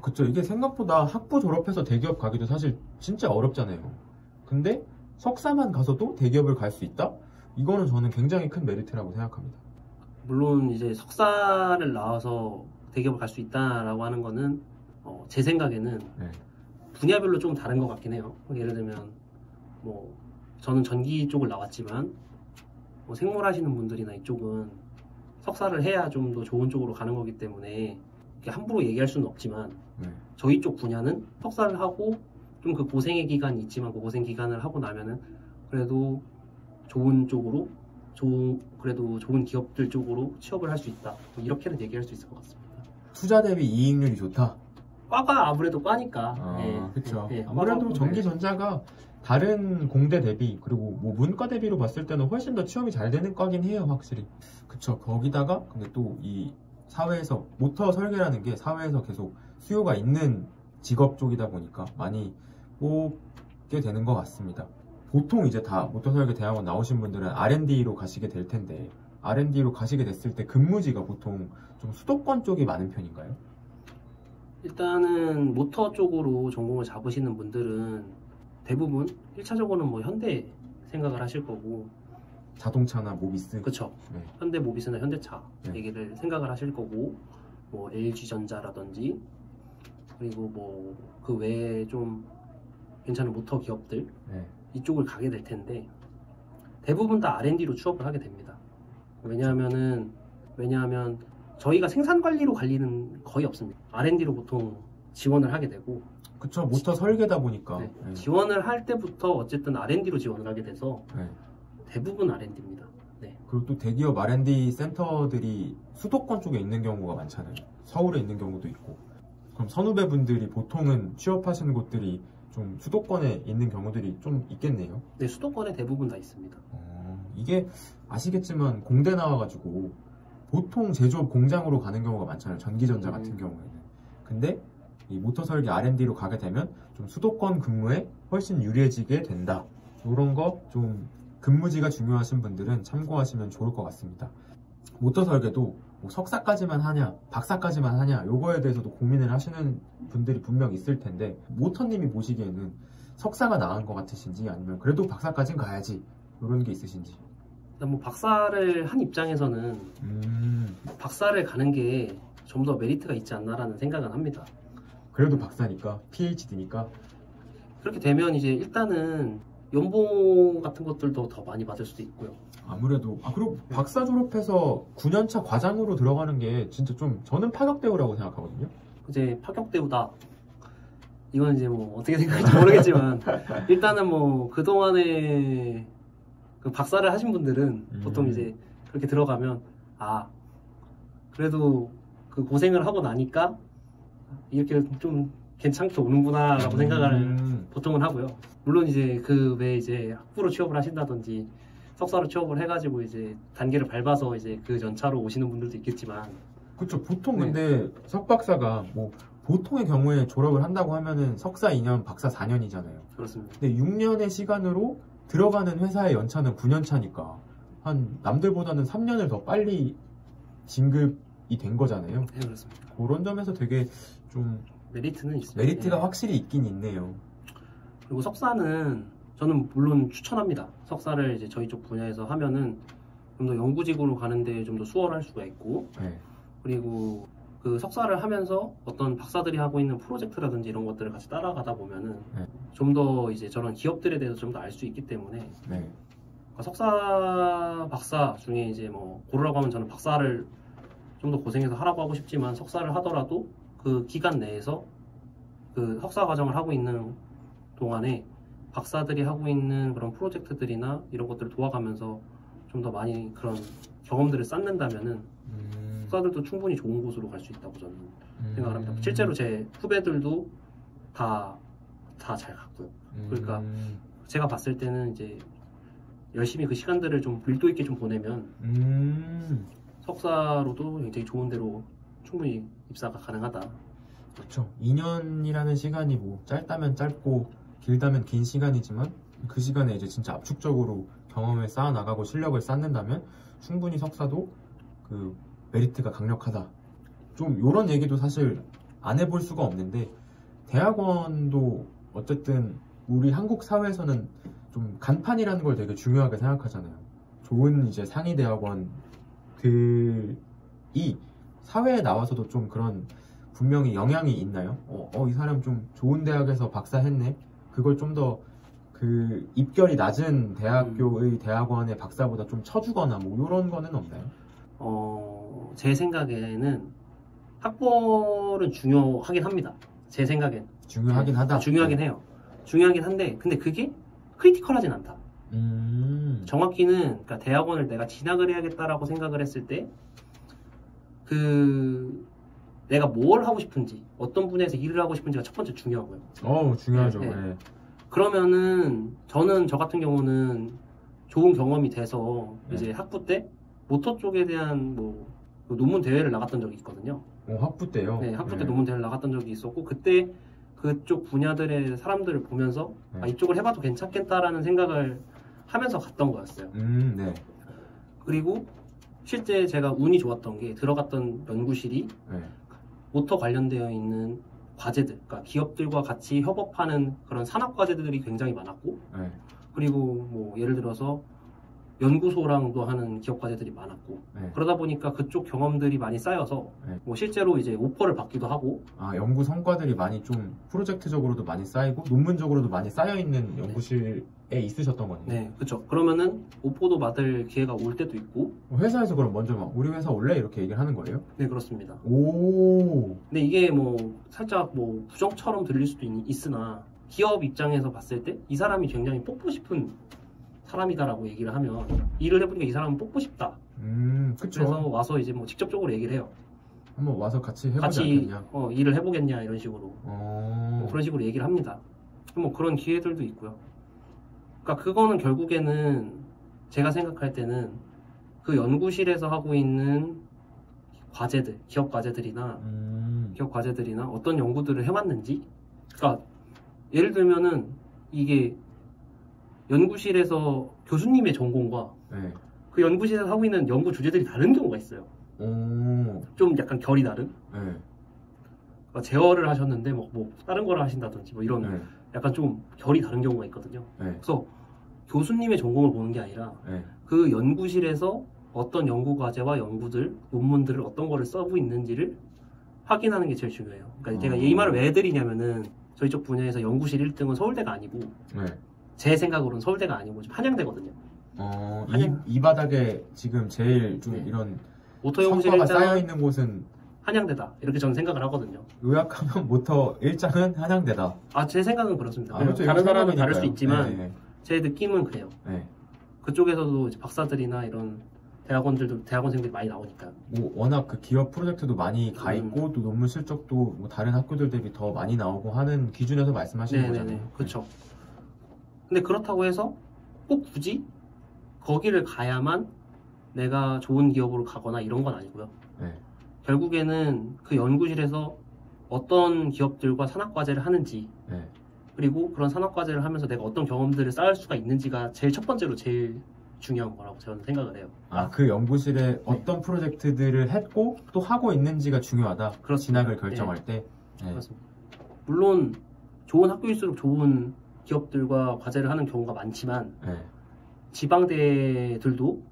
Speaker 1: 그쵸. 이게 생각보다 학부 졸업해서 대기업 가기도 사실 진짜 어렵잖아요. 근데 석사만 가서도 대기업을 갈 수 있다? 이거는 저는 굉장히 큰 메리트라고 생각합니다.
Speaker 2: 물론 이제 석사를 나와서 대기업을 갈 수 있다라고 하는 거는 제 생각에는
Speaker 1: 네.
Speaker 2: 분야별로 좀 다른 것 같긴 해요. 예를 들면 뭐 저는 전기 쪽을 나왔지만 뭐 생물 하시는 분들이나 이쪽은 석사를 해야 좀 더 좋은 쪽으로 가는 거기 때문에 이렇게 함부로 얘기할 수는 없지만
Speaker 1: 네.
Speaker 2: 저희 쪽 분야는 석사를 하고 좀 그 고생의 기간이 있지만 그 고생 기간을 하고 나면은 그래도 좋은 쪽으로 그래도 좋은 기업들 쪽으로 취업을 할 수 있다. 뭐 이렇게는 얘기할 수 있을 것 같습니다.
Speaker 1: 투자 대비 이익률이 좋다.
Speaker 2: 과가 아무래도 과니까.
Speaker 1: 그렇죠.
Speaker 2: 예,
Speaker 1: 아무래도
Speaker 2: 과가-
Speaker 1: 전기전자가 다른 공대 대비 그리고 뭐 문과 대비로 봤을 때는 훨씬 더 취업이 잘 되는 과긴 해요, 확실히. 그쵸. 거기다가 근데 또 이 사회에서 모터 설계라는 게 사회에서 계속 수요가 있는 직업 쪽이다 보니까 많이 뽑게 되는 것 같습니다. 보통 이제 다 모터 설계 대학원 나오신 분들은 R&D로 가시게 될 텐데 R&D로 가시게 됐을 때 근무지가 보통 좀 수도권 쪽이 많은 편인가요?
Speaker 2: 일단은 모터 쪽으로 전공을 잡으시는 분들은 대부분 1차적으로는 뭐 현대 생각을 하실 거고
Speaker 1: 자동차나 모비스.
Speaker 2: 그쵸.
Speaker 1: 네.
Speaker 2: 현대 모비스나 현대차
Speaker 1: 네.
Speaker 2: 얘기를 생각을 하실 거고 뭐 LG전자라든지 그리고 뭐 그 외에 좀 괜찮은 모터 기업들
Speaker 1: 네.
Speaker 2: 이쪽을 가게 될 텐데 대부분 다 R&D로 취업을 하게 됩니다. 왜냐하면 저희가 생산 관리로 갈 일은 거의 없습니다. R&D로 보통 지원을 하게 되고
Speaker 1: 그쵸. 모터 설계다 보니까.
Speaker 2: 네,
Speaker 1: 네.
Speaker 2: 지원을 할 때부터 어쨌든 R&D로 지원을 하게 돼서
Speaker 1: 네.
Speaker 2: 대부분 R&D입니다. 네.
Speaker 1: 그리고 또 대기업 R&D 센터들이 수도권 쪽에 있는 경우가 많잖아요. 서울에 있는 경우도 있고. 그럼 선후배분들이 보통은 취업하시는 곳들이 좀 수도권에 있는 경우들이 좀 있겠네요.
Speaker 2: 네, 수도권에 대부분 다 있습니다.
Speaker 1: 이게 아시겠지만 공대 나와가지고 보통 제조업 공장으로 가는 경우가 많잖아요. 전기전자 같은 경우에는. 근데 이 모터 설계 R&D로 가게 되면 좀 수도권 근무에 훨씬 유리해지게 된다. 이런 거 좀 근무지가 중요하신 분들은 참고하시면 좋을 것 같습니다. 모터 설계도 뭐 석사까지만 하냐, 박사까지만 하냐, 요거에 대해서도 고민을 하시는 분들이 분명 있을 텐데 모터님이 보시기에는 석사가 나은 것 같으신지 아니면 그래도 박사까지는 가야지 이런 게 있으신지.
Speaker 2: 일단 뭐 박사를 한 입장에서는 박사를 가는 게 좀 더 메리트가 있지 않나라는 생각은 합니다.
Speaker 1: 그래도 박사니까, PhD니까.
Speaker 2: 그렇게 되면 이제 일단은 연봉 같은 것들도 더 많이 받을 수도 있고요.
Speaker 1: 아무래도 그리고 박사 졸업해서 9년차 과장으로 들어가는 게 진짜 좀 저는 파격대우라고 생각하거든요.
Speaker 2: 이제 파격대우다. 이건 이제 뭐 어떻게 생각할지 모르겠지만 일단은 뭐 그동안에 그 박사를 하신 분들은 보통 이제 그렇게 들어가면 그래도 그 고생을 하고 나니까 이렇게 좀 괜찮게 오는구나 라고 생각을 보통은 하고요. 물론 이제 그 외에 이제 학부로 취업을 하신다든지 석사로 취업을 해가지고 이제 단계를 밟아서 이제 그 연차로 오시는 분들도 있겠지만
Speaker 1: 그렇죠. 보통
Speaker 2: 네.
Speaker 1: 근데 석박사가 뭐 보통의 경우에 졸업을 한다고 하면은 석사 2년, 박사 4년이잖아요.
Speaker 2: 그렇습니다.
Speaker 1: 근데 6년의 시간으로 들어가는 회사의 연차는 9년 차니까 한 남들보다는 3년을 더 빨리 진급이 된 거잖아요.
Speaker 2: 네, 그렇습니다.
Speaker 1: 그런 점에서 되게 좀
Speaker 2: 메리트는 있습니다.
Speaker 1: 메리트가
Speaker 2: 네.
Speaker 1: 확실히 있긴 있네요.
Speaker 2: 그리고 석사는 저는 물론 추천합니다. 석사를 이제 저희 쪽 분야에서 하면은 좀 더 연구직으로 가는데 좀 더 수월할 수가 있고
Speaker 1: 네.
Speaker 2: 그리고 그 석사를 하면서 어떤 박사들이 하고 있는 프로젝트라든지 이런 것들을 같이 따라가다 보면은
Speaker 1: 네.
Speaker 2: 좀 더 이제 저런 기업들에 대해서 좀 더 알 수 있기 때문에
Speaker 1: 네.
Speaker 2: 그러니까 석사, 박사 중에 이제 뭐 고르라고 하면 저는 박사를 좀 더 고생해서 하라고 하고 싶지만 석사를 하더라도 그 기간 내에서 그 석사 과정을 하고 있는 동안에 박사들이 하고 있는 그런 프로젝트들이나 이런 것들을 도와가면서 좀 더 많이 그런 경험들을 쌓는다면은 석사들도 충분히 좋은 곳으로 갈 수 있다고 저는 생각을 합니다. 실제로 제 후배들도 다 잘 갔고요. 그러니까 제가 봤을 때는 이제 열심히 그 시간들을 좀 밀도 있게 좀 보내면 석사로도 굉장히 좋은 데로 충분히 입사가 가능하다.
Speaker 1: 그렇죠. 2년이라는 시간이 뭐 짧다면 짧고 길다면 긴 시간이지만 그 시간에 이제 진짜 압축적으로 경험을 쌓아 나가고 실력을 쌓는다면 충분히 석사도 그 메리트가 강력하다. 좀 이런 얘기도 사실 안 해볼 수가 없는데 대학원도 어쨌든 우리 한국 사회에서는 좀 간판이라는 걸 되게 중요하게 생각하잖아요. 좋은 이제 상위 대학원들이 사회에 나와서도 좀 그런 분명히 영향이 있나요? 이 사람 좀 좋은 대학에서 박사했네. 그걸 좀 더 그 입결이 낮은 대학교의 대학원의 박사보다 좀 쳐주거나 뭐 이런 거는 없나요?
Speaker 2: 제 생각에는 학벌은 중요하긴 합니다. 제 생각엔.
Speaker 1: 중요하긴 하다.
Speaker 2: 중요하긴 해요. 중요하긴 한데, 근데 그게 크리티컬하진 않다. 정확히는, 그러니까 대학원을 내가 진학을 해야겠다라고 생각을 했을 때, 내가 뭘 하고 싶은지, 어떤 분야에서 일을 하고 싶은지가 첫 번째 중요하고요.
Speaker 1: 중요하죠.
Speaker 2: 네.
Speaker 1: 네.
Speaker 2: 그러면은, 저 같은 경우는 좋은 경험이 돼서,
Speaker 1: 네.
Speaker 2: 이제 학부 때 모터 쪽에 대한 논문 대회를 나갔던 적이 있거든요.
Speaker 1: 학부 때요?
Speaker 2: 네, 학부 때 논문 대회를 나갔던 적이 있었고, 그때 그쪽 분야들의 사람들을 보면서,
Speaker 1: 네.
Speaker 2: 이쪽을 해봐도 괜찮겠다라는 생각을 하면서 갔던 거였어요.
Speaker 1: 네.
Speaker 2: 그리고 실제 제가 운이 좋았던 게 들어갔던 연구실이
Speaker 1: 네.
Speaker 2: 모터 관련되어 있는 과제들, 그러니까 기업들과 같이 협업하는 그런 산업 과제들이 굉장히 많았고,
Speaker 1: 네.
Speaker 2: 그리고 뭐 예를 들어서 연구소랑도 하는 기업 과제들이 많았고,
Speaker 1: 네.
Speaker 2: 그러다 보니까 그쪽 경험들이 많이 쌓여서
Speaker 1: 네.
Speaker 2: 뭐 실제로 이제 오퍼를 받기도 하고.
Speaker 1: 연구 성과들이 많이 좀 프로젝트적으로도 많이 쌓이고 논문적으로도 많이 쌓여 있는 연구실에 있으셨던 거네요.
Speaker 2: 네, 그렇죠. 그러면은 오퍼도 받을 기회가 올 때도 있고.
Speaker 1: 회사에서 그럼 먼저 막 우리 회사 올래 이렇게 얘기를 하는 거예요?
Speaker 2: 네, 그렇습니다.
Speaker 1: 오.
Speaker 2: 근데 이게 뭐 살짝 뭐 부정처럼 들릴 수도 있으나 기업 입장에서 봤을 때 이 사람이 굉장히 뽑고 싶은 사람이다라고 얘기를 하면, 일을 해보니까 이 사람은 뽑고 싶다.
Speaker 1: 그쵸.
Speaker 2: 그래서 와서 이제 뭐 직접적으로 얘기를 해요.
Speaker 1: 한번 와서 같이 해보지
Speaker 2: 같이
Speaker 1: 않겠냐?
Speaker 2: 일을 해보겠냐 이런 식으로. 뭐 그런 식으로 얘기를 합니다. 뭐 그런 기회들도 있고요. 그러니까 그거는 결국에는 제가 생각할 때는 그 연구실에서 하고 있는 과제들, 기업 과제들이나 어떤 연구들을 해왔는지. 그러니까 예를 들면은 이게 연구실에서 교수님의 전공과
Speaker 1: 네.
Speaker 2: 그 연구실에서 하고 있는 연구 주제들이 다른 경우가 있어요. 좀 약간 결이 다른.
Speaker 1: 네.
Speaker 2: 그러니까 제어를 하셨는데 뭐 다른 거를 하신다든지 뭐 이런
Speaker 1: 네.
Speaker 2: 약간 좀 결이 다른 경우가 있거든요.
Speaker 1: 네.
Speaker 2: 그래서 교수님의 전공을 보는 게 아니라
Speaker 1: 네.
Speaker 2: 그 연구실에서 어떤 연구 과제와 연구들, 논문들을 어떤 거를 써고 있는지를 확인하는 게 제일 중요해요. 그러니까 제가 이 말을 왜 해드리냐면은 저희 쪽 분야에서 연구실 1등은 서울대가 아니고,
Speaker 1: 네.
Speaker 2: 제 생각으로는 서울대가 아니고 좀 한양대거든요.
Speaker 1: 이 바닥에 지금 제일 좀
Speaker 2: 네.
Speaker 1: 이런
Speaker 2: 모터 연구실
Speaker 1: 성과가
Speaker 2: 1장은
Speaker 1: 쌓여 있는 곳은
Speaker 2: 한양대다, 이렇게 저는 생각을 하거든요.
Speaker 1: 요약하면 모터 1장은 한양대다.
Speaker 2: 제 생각은 그렇습니다.
Speaker 1: 그렇죠.
Speaker 2: 다른 사람은 다를
Speaker 1: 생각이니까요.
Speaker 2: 수 있지만
Speaker 1: 네.
Speaker 2: 제 느낌은 그래요.
Speaker 1: 네.
Speaker 2: 그쪽에서도 이제 박사들이나 이런 대학원생들이 많이 나오니까.
Speaker 1: 뭐 워낙 그 기업 프로젝트도 많이 가 있고 또 논문 실적도 뭐 다른 학교들 대비 더 많이 나오고 하는 기준에서 말씀하시는 거잖아요.
Speaker 2: 그렇죠. 근데 그렇다고 해서 꼭 굳이 거기를 가야만 내가 좋은 기업으로 가거나 이런 건 아니고요.
Speaker 1: 네.
Speaker 2: 결국에는 그 연구실에서 어떤 기업들과 산학과제를 하는지,
Speaker 1: 네.
Speaker 2: 그리고 그런 산학과제를 하면서 내가 어떤 경험들을 쌓을 수가 있는지가 제일 첫 번째로 제일 중요한 거라고 저는 생각을 해요.
Speaker 1: 그 연구실에 어떤 프로젝트들을 했고 또 하고 있는지가 중요하다.
Speaker 2: 그렇습니다.
Speaker 1: 진학을 결정할 때. 네.
Speaker 2: 그렇습니다. 물론 좋은 학교일수록 좋은 기업들과 과제를 하는 경우가 많지만,
Speaker 1: 네.
Speaker 2: 지방대들도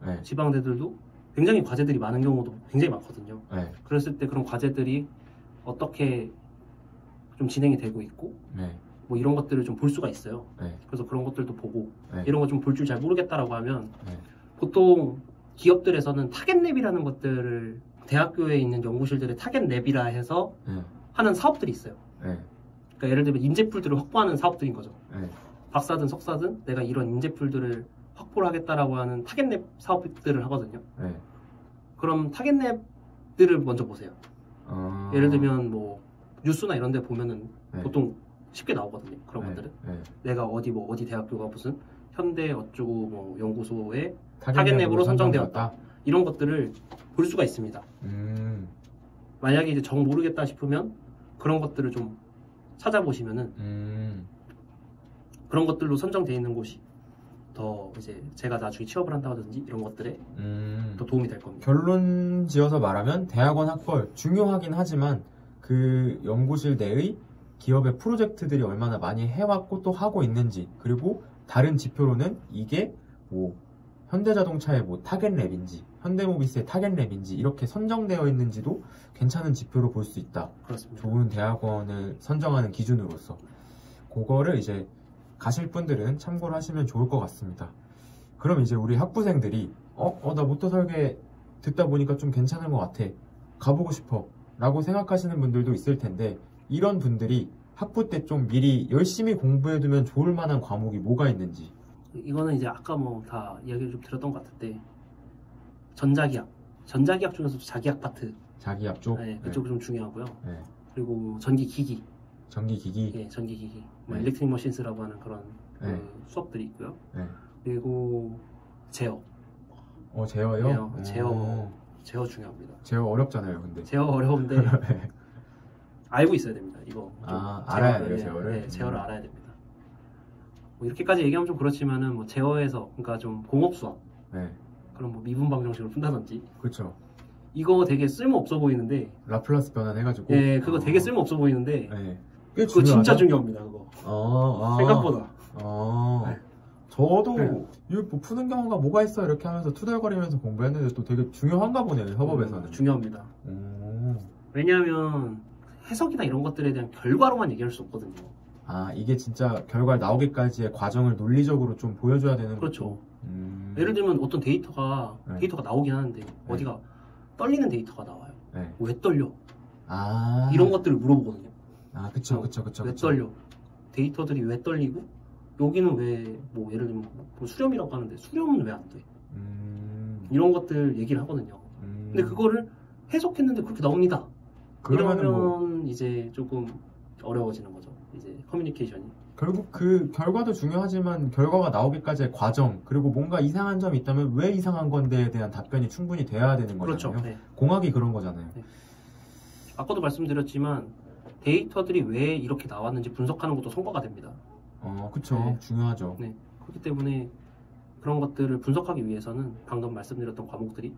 Speaker 2: 굉장히 과제들이 많은 경우도 굉장히 많거든요.
Speaker 1: 네.
Speaker 2: 그랬을 때 그런 과제들이 어떻게 좀 진행이 되고 있고,
Speaker 1: 네.
Speaker 2: 뭐 이런 것들을 좀 볼 수가 있어요.
Speaker 1: 네.
Speaker 2: 그래서 그런 것들도 보고,
Speaker 1: 네.
Speaker 2: 이런 거 좀 볼 줄 잘 모르겠다라고 하면,
Speaker 1: 네.
Speaker 2: 보통 기업들에서는 타겟랩이라는 것들을, 대학교에 있는 연구실들의 타겟랩이라 해서
Speaker 1: 네.
Speaker 2: 하는 사업들이 있어요.
Speaker 1: 네.
Speaker 2: 그러니까 예를 들면 인재풀들을 확보하는 사업들인 거죠.
Speaker 1: 네.
Speaker 2: 박사든 석사든 내가 이런 인재풀들을 확보를 하겠다라고 하는 타겟랩 사업들을 하거든요.
Speaker 1: 네.
Speaker 2: 그럼 타겟랩들을 먼저 보세요. 예를 들면 뭐 뉴스나 이런 데 보면은
Speaker 1: 네.
Speaker 2: 보통 쉽게 나오거든요. 그런
Speaker 1: 네.
Speaker 2: 것들은.
Speaker 1: 네.
Speaker 2: 내가 어디 대학교가 무슨 현대 어쩌고 뭐 연구소에
Speaker 1: 타겟랩으로
Speaker 2: 선정되었다. 이런 것들을 볼 수가 있습니다. 만약에 이제 정 모르겠다 싶으면 그런 것들을 좀 찾아보시면은 그런 것들로 선정되어 있는 곳이 더 이제 제가 나중에 취업을 한다든지 이런 것들에 더 도움이 될 겁니다.
Speaker 1: 결론 지어서 말하면 대학원 학벌 중요하긴 하지만 그 연구실 내의 기업의 프로젝트들이 얼마나 많이 해왔고 또 하고 있는지, 그리고 다른 지표로는 이게 뭐 현대자동차의 뭐 타겟랩인지 현대모비스의 타겟랩인지 이렇게 선정되어 있는지도 괜찮은 지표로 볼 수 있다.
Speaker 2: 그렇습니다.
Speaker 1: 좋은 대학원을 선정하는 기준으로서 그거를 이제 가실 분들은 참고를 하시면 좋을 것 같습니다. 그럼 이제 우리 학부생들이 나 모터 설계 듣다 보니까 좀 괜찮은 것 같아, 가보고 싶어 라고 생각하시는 분들도 있을 텐데, 이런 분들이 학부 때 좀 미리 열심히 공부해두면 좋을 만한 과목이 뭐가 있는지.
Speaker 2: 이거는 이제 아까 뭐 다 이야기를 좀 드렸던 것 같은데, 전자기학 중에서도 자기학 파트,
Speaker 1: 자기학 쪽?
Speaker 2: 네, 그쪽이 좀 중요하고요.
Speaker 1: 네.
Speaker 2: 그리고 전기기기,
Speaker 1: 전기기기?
Speaker 2: 예, 전기기기, 뭐
Speaker 1: 네.
Speaker 2: 일렉트릭 머신스라고 하는 그런
Speaker 1: 네.
Speaker 2: 그 수업들이 있고요.
Speaker 1: 네.
Speaker 2: 그리고 제어.
Speaker 1: 제어요?
Speaker 2: 제어 중요합니다.
Speaker 1: 제어 어렵잖아요, 근데.
Speaker 2: 제어 어려운데
Speaker 1: 네.
Speaker 2: 알고 있어야 됩니다. 이거 좀
Speaker 1: 알아야 돼요,
Speaker 2: 네,
Speaker 1: 제어를?
Speaker 2: 네, 제어를 알아야 됩니다. 뭐 이렇게까지 얘기하면 좀 그렇지만은 뭐 제어에서, 그러니까 좀 공업 수학,
Speaker 1: 네.
Speaker 2: 그런 뭐 미분 방정식을 푼다든지,
Speaker 1: 그렇죠.
Speaker 2: 이거 되게 쓸모 없어 보이는데,
Speaker 1: 라플라스 변환해가지고.
Speaker 2: 예, 그거 되게 쓸모 없어 보이는데,
Speaker 1: 네. 꽤
Speaker 2: 그거 진짜
Speaker 1: 중요하죠?
Speaker 2: 중요합니다. 그거 생각보다. 네.
Speaker 1: 저도
Speaker 2: 네.
Speaker 1: 이거 뭐 푸는 경우가 뭐가 있어 이렇게 하면서 투덜거리면서 공부했는데 또 되게 중요한가 보네요, 협업에서는.
Speaker 2: 중요합니다. 왜냐하면 해석이나 이런 것들에 대한 결과로만 얘기할 수 없거든요.
Speaker 1: 이게 진짜 결과 나오기까지의 과정을 논리적으로 좀 보여줘야 되는
Speaker 2: 그렇죠.
Speaker 1: 거죠.
Speaker 2: 예를 들면 어떤 데이터가
Speaker 1: 네.
Speaker 2: 나오긴 하는데, 어디가 떨리는 데이터가 나와요.
Speaker 1: 네.
Speaker 2: 왜 떨려?
Speaker 1: 아.
Speaker 2: 이런 것들을 물어보거든요.
Speaker 1: 그쵸.
Speaker 2: 왜 떨려? 데이터들이 왜 떨리고, 여기는 왜, 뭐 예를 들면 뭐 수렴이라고 하는데 수렴은 왜 안 돼? 이런 것들 얘기를 하거든요. 근데 그거를 해석했는데 그렇게 나옵니다.
Speaker 1: 그러면은
Speaker 2: 이러면 이제 조금 어려워지는 거죠. 이제 커뮤니케이션이.
Speaker 1: 결국 그 결과도 중요하지만 결과가 나오기까지의 과정, 그리고 뭔가 이상한 점이 있다면 왜 이상한 건데에 대한 답변이 충분히 돼야 되는 거잖아요.
Speaker 2: 그렇죠. 네.
Speaker 1: 공학이 그런 거잖아요.
Speaker 2: 네. 아까도 말씀드렸지만 데이터들이 왜 이렇게 나왔는지 분석하는 것도 성과가 됩니다.
Speaker 1: 그쵸.
Speaker 2: 네.
Speaker 1: 중요하죠.
Speaker 2: 네. 그렇기 때문에 그런 것들을 분석하기 위해서는 방금 말씀드렸던 과목들이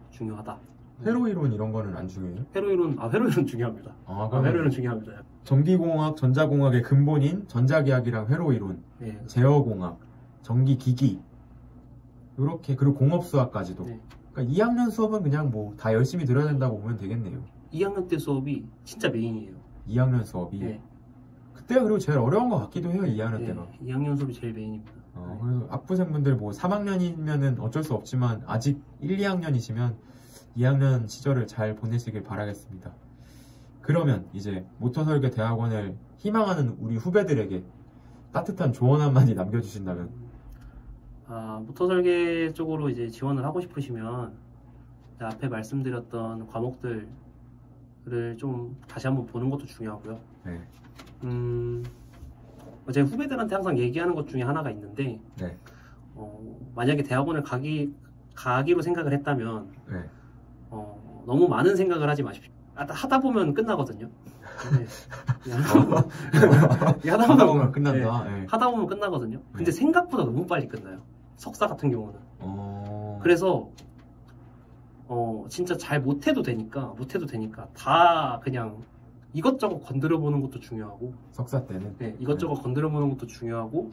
Speaker 2: 중요하다.
Speaker 1: 회로 이론 이런 거는 안 중요해요?
Speaker 2: 회로이론 중요합니다. 회로이론 중요합니다.
Speaker 1: 전기공학, 전자공학의 근본인 전자기학이랑 회로 이론,
Speaker 2: 네.
Speaker 1: 제어공학, 전기기기, 이렇게, 그리고 공업수학까지도.
Speaker 2: 네.
Speaker 1: 그러니까 2학년 수업은 그냥 뭐 다 열심히 들어야 된다고 보면 되겠네요.
Speaker 2: 2학년 때 수업이 진짜 메인이에요.
Speaker 1: 2학년 수업이.
Speaker 2: 네.
Speaker 1: 그때가 그리고 제일 어려운 것 같기도 해요, 2학년
Speaker 2: 네.
Speaker 1: 때가.
Speaker 2: 2학년 수업이 제일 메인입니다.
Speaker 1: 그래서 학부생분들 뭐 3학년이면은 어쩔 수 없지만 아직 1, 2학년이시면 2학년 시절을 잘 보내시길 바라겠습니다. 그러면 이제 모터설계 대학원을 희망하는 우리 후배들에게 따뜻한 조언 한마디 남겨주신다면?
Speaker 2: 모터설계 쪽으로 이제 지원을 하고 싶으시면 앞에 말씀드렸던 과목들을 좀 다시 한번 보는 것도 중요하고요.
Speaker 1: 네.
Speaker 2: 제 후배들한테 항상 얘기하는 것 중에 하나가 있는데,
Speaker 1: 네.
Speaker 2: 만약에 대학원을 가기로 생각을 했다면,
Speaker 1: 네.
Speaker 2: 너무 많은 생각을 하지 마십시오. 하다 보면 끝나거든요. 네.
Speaker 1: 하다 보면 끝난다.
Speaker 2: 네.
Speaker 1: 네.
Speaker 2: 하다 보면 끝나거든요. 근데 생각보다 너무 빨리 끝나요. 석사 같은 경우는. 그래서 진짜 잘 못해도 되니까 다 그냥 이것저것 건드려 보는 것도 중요하고,
Speaker 1: 석사 때는
Speaker 2: 네, 이것저것 건드려 보는 것도 중요하고,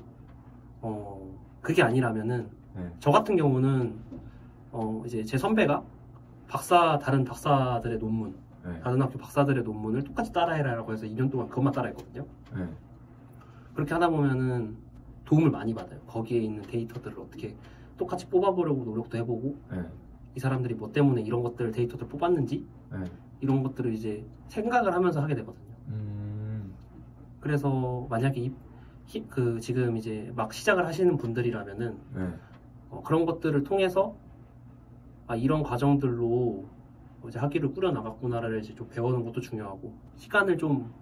Speaker 2: 그게 아니라면은 저 같은 경우는 이제 제 선배가 다른 박사들의 논문, 다른 학교 박사들의 논문을 똑같이 따라해라라고 해서 2년 동안 그것만 따라했거든요. 그렇게 하다 보면은 도움을 많이 받아요. 거기에 있는 데이터들을 어떻게 똑같이 뽑아보려고 노력도 해보고, 이 사람들이 뭐 때문에 이런 데이터들을 뽑았는지, 이런 것들을 이제 생각을 하면서 하게 되거든요. 그래서 만약에 지금 이제 막 시작을 하시는 분들이라면은 그런 것들을 통해서 이런 과정들로 이제 학기를 꾸려 나갔구나를 이제 좀 배우는 것도 중요하고, 시간을 좀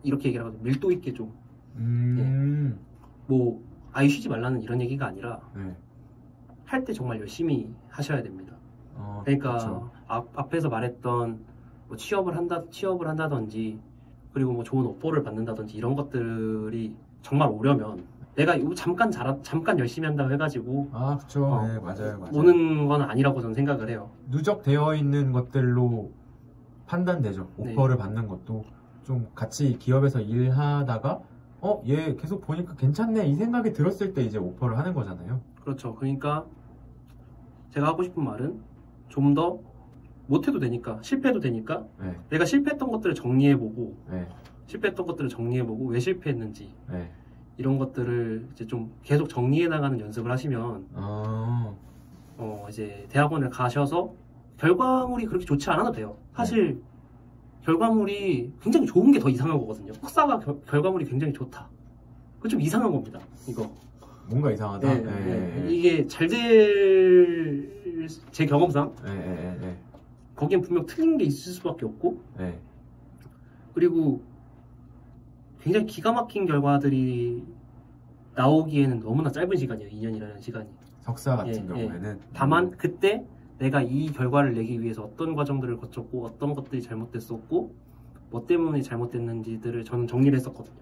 Speaker 2: 이렇게 얘기를 하거든요. 밀도 있게 좀. 뭐 아예 쉬지 말라는 이런 얘기가 아니라 할 때 정말 열심히 하셔야 됩니다. 그러니까
Speaker 1: 그렇죠. 앞에서
Speaker 2: 말했던 뭐 취업을 한다든지, 그리고 뭐 좋은 오퍼를 받는다든지, 이런 것들이 정말 오려면 내가 이거 잠깐 열심히 한다고 해가지고
Speaker 1: 그쵸. 네, 맞아요.
Speaker 2: 오는 건 아니라고 저는 생각을 해요.
Speaker 1: 누적되어 있는 것들로 판단되죠. 오퍼를 받는 것도 좀 같이 기업에서 일하다가 얘 계속 보니까 괜찮네 이 생각이 들었을 때 이제 오퍼를 하는 거잖아요.
Speaker 2: 그렇죠. 그러니까 제가 하고 싶은 말은 좀 더 못해도 되니까, 실패해도 되니까
Speaker 1: 네.
Speaker 2: 내가 실패했던 것들을 정리해보고,
Speaker 1: 네.
Speaker 2: 실패했던 것들을 정리해보고 왜 실패했는지
Speaker 1: 네.
Speaker 2: 이런 것들을 이제 좀 계속 정리해 나가는 연습을 하시면 이제 대학원을 가셔서 결과물이 그렇게 좋지 않아도 돼요. 사실 결과물이 굉장히 좋은 게 더 이상한 거거든요. 석사가 결과물이 굉장히 좋다. 그거 좀 이상한 겁니다. 이거
Speaker 1: 뭔가 이상하다.
Speaker 2: 네,
Speaker 1: 네.
Speaker 2: 네. 이게 잘 될 제 경험상
Speaker 1: 네.
Speaker 2: 거기엔 분명 틀린 게 있을 수밖에 없고
Speaker 1: 네.
Speaker 2: 그리고 굉장히 기가 막힌 결과들이 나오기에는 너무나 짧은 시간이에요. 2년이라는 시간이.
Speaker 1: 석사 같은 경우에는
Speaker 2: 다만 그때 내가 이 결과를 내기 위해서 어떤 과정들을 거쳤고 어떤 것들이 잘못됐었고 뭐 때문에 잘못됐는지들을 저는 정리를 했었거든요.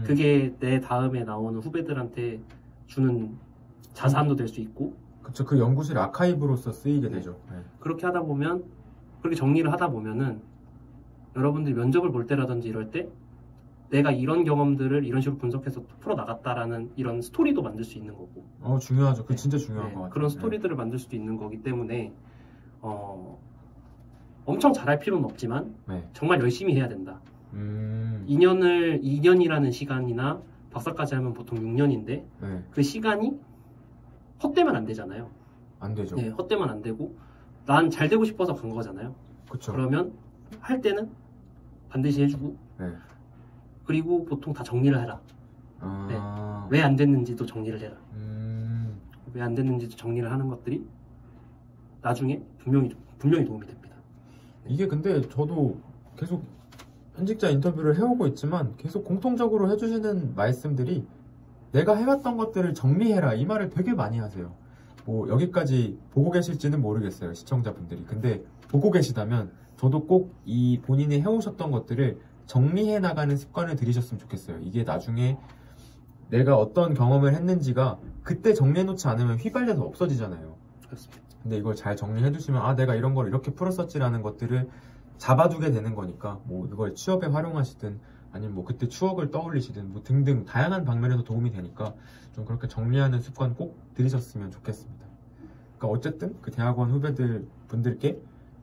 Speaker 2: 그게 내 다음에 나오는 후배들한테 주는 자산도 될 수 있고
Speaker 1: 그쵸. 그 연구실 아카이브로서 쓰이게 되죠. 네.
Speaker 2: 그렇게 하다 보면 그렇게 정리를 하다 보면은 여러분들이 면접을 볼 때라든지 이럴 때 내가 이런 경험들을 이런 식으로 분석해서 풀어나갔다라는 이런 스토리도 만들 수 있는 거고
Speaker 1: 중요하죠. 그거 진짜 중요한 것 같아요.
Speaker 2: 그런 스토리들을 만들 수도 있는 거기 때문에 엄청 잘할 필요는 없지만 정말 열심히 해야 된다. 2년이라는 시간이나 박사까지 하면 보통 6년인데 그 시간이 헛되면 안 되잖아요.
Speaker 1: 안 되죠.
Speaker 2: 네, 헛되면 안 되고 난 잘 되고 싶어서 간 거잖아요.
Speaker 1: 그쵸.
Speaker 2: 그러면 할 때는 반드시 해주고 그리고 보통 다 정리를 해라. 왜 안 됐는지도 정리를 해라. 왜 안 됐는지도 정리를 하는 것들이 나중에 분명히 도움이 됩니다.
Speaker 1: 이게 근데 저도 계속 현직자 인터뷰를 해오고 있지만 계속 공통적으로 해주시는 말씀들이 내가 해왔던 것들을 정리해라 이 말을 되게 많이 하세요. 뭐 여기까지 보고 계실지는 모르겠어요, 시청자분들이. 근데 보고 계시다면 저도 꼭 이 본인이 해오셨던 것들을 정리해 나가는 습관을 들이셨으면 좋겠어요. 이게 나중에 내가 어떤 경험을 했는지가 그때 정리해놓지 않으면 휘발려서 없어지잖아요.
Speaker 2: 그렇습니다.
Speaker 1: 근데 이걸 잘 정리해 두시면 내가 이런 걸 이렇게 풀었었지라는 것들을 잡아두게 되는 거니까 뭐 이걸 취업에 활용하시든 아니면 뭐 그때 추억을 떠올리시든 뭐 등등 다양한 방면에서 도움이 되니까 좀 그렇게 정리하는 습관 꼭 들이셨으면 좋겠습니다. 그러니까 어쨌든 그 대학원 후배들 분들께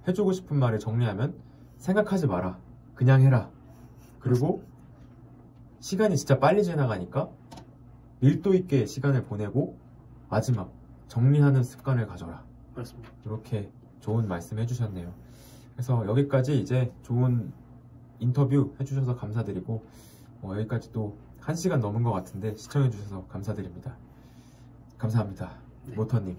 Speaker 1: 해주고 싶은 말을 정리하면 생각하지 마라. 그냥 해라. 그리고 시간이 진짜 빨리 지나가니까 밀도 있게 시간을 보내고 마지막 정리하는 습관을 가져라.
Speaker 2: 그렇습니다.
Speaker 1: 이렇게 좋은 말씀 해주셨네요. 그래서 여기까지 이제 좋은 인터뷰 해주셔서 감사드리고 여기까지 또 1시간 넘은 것 같은데 시청해주셔서 감사드립니다. 감사합니다. 모터님.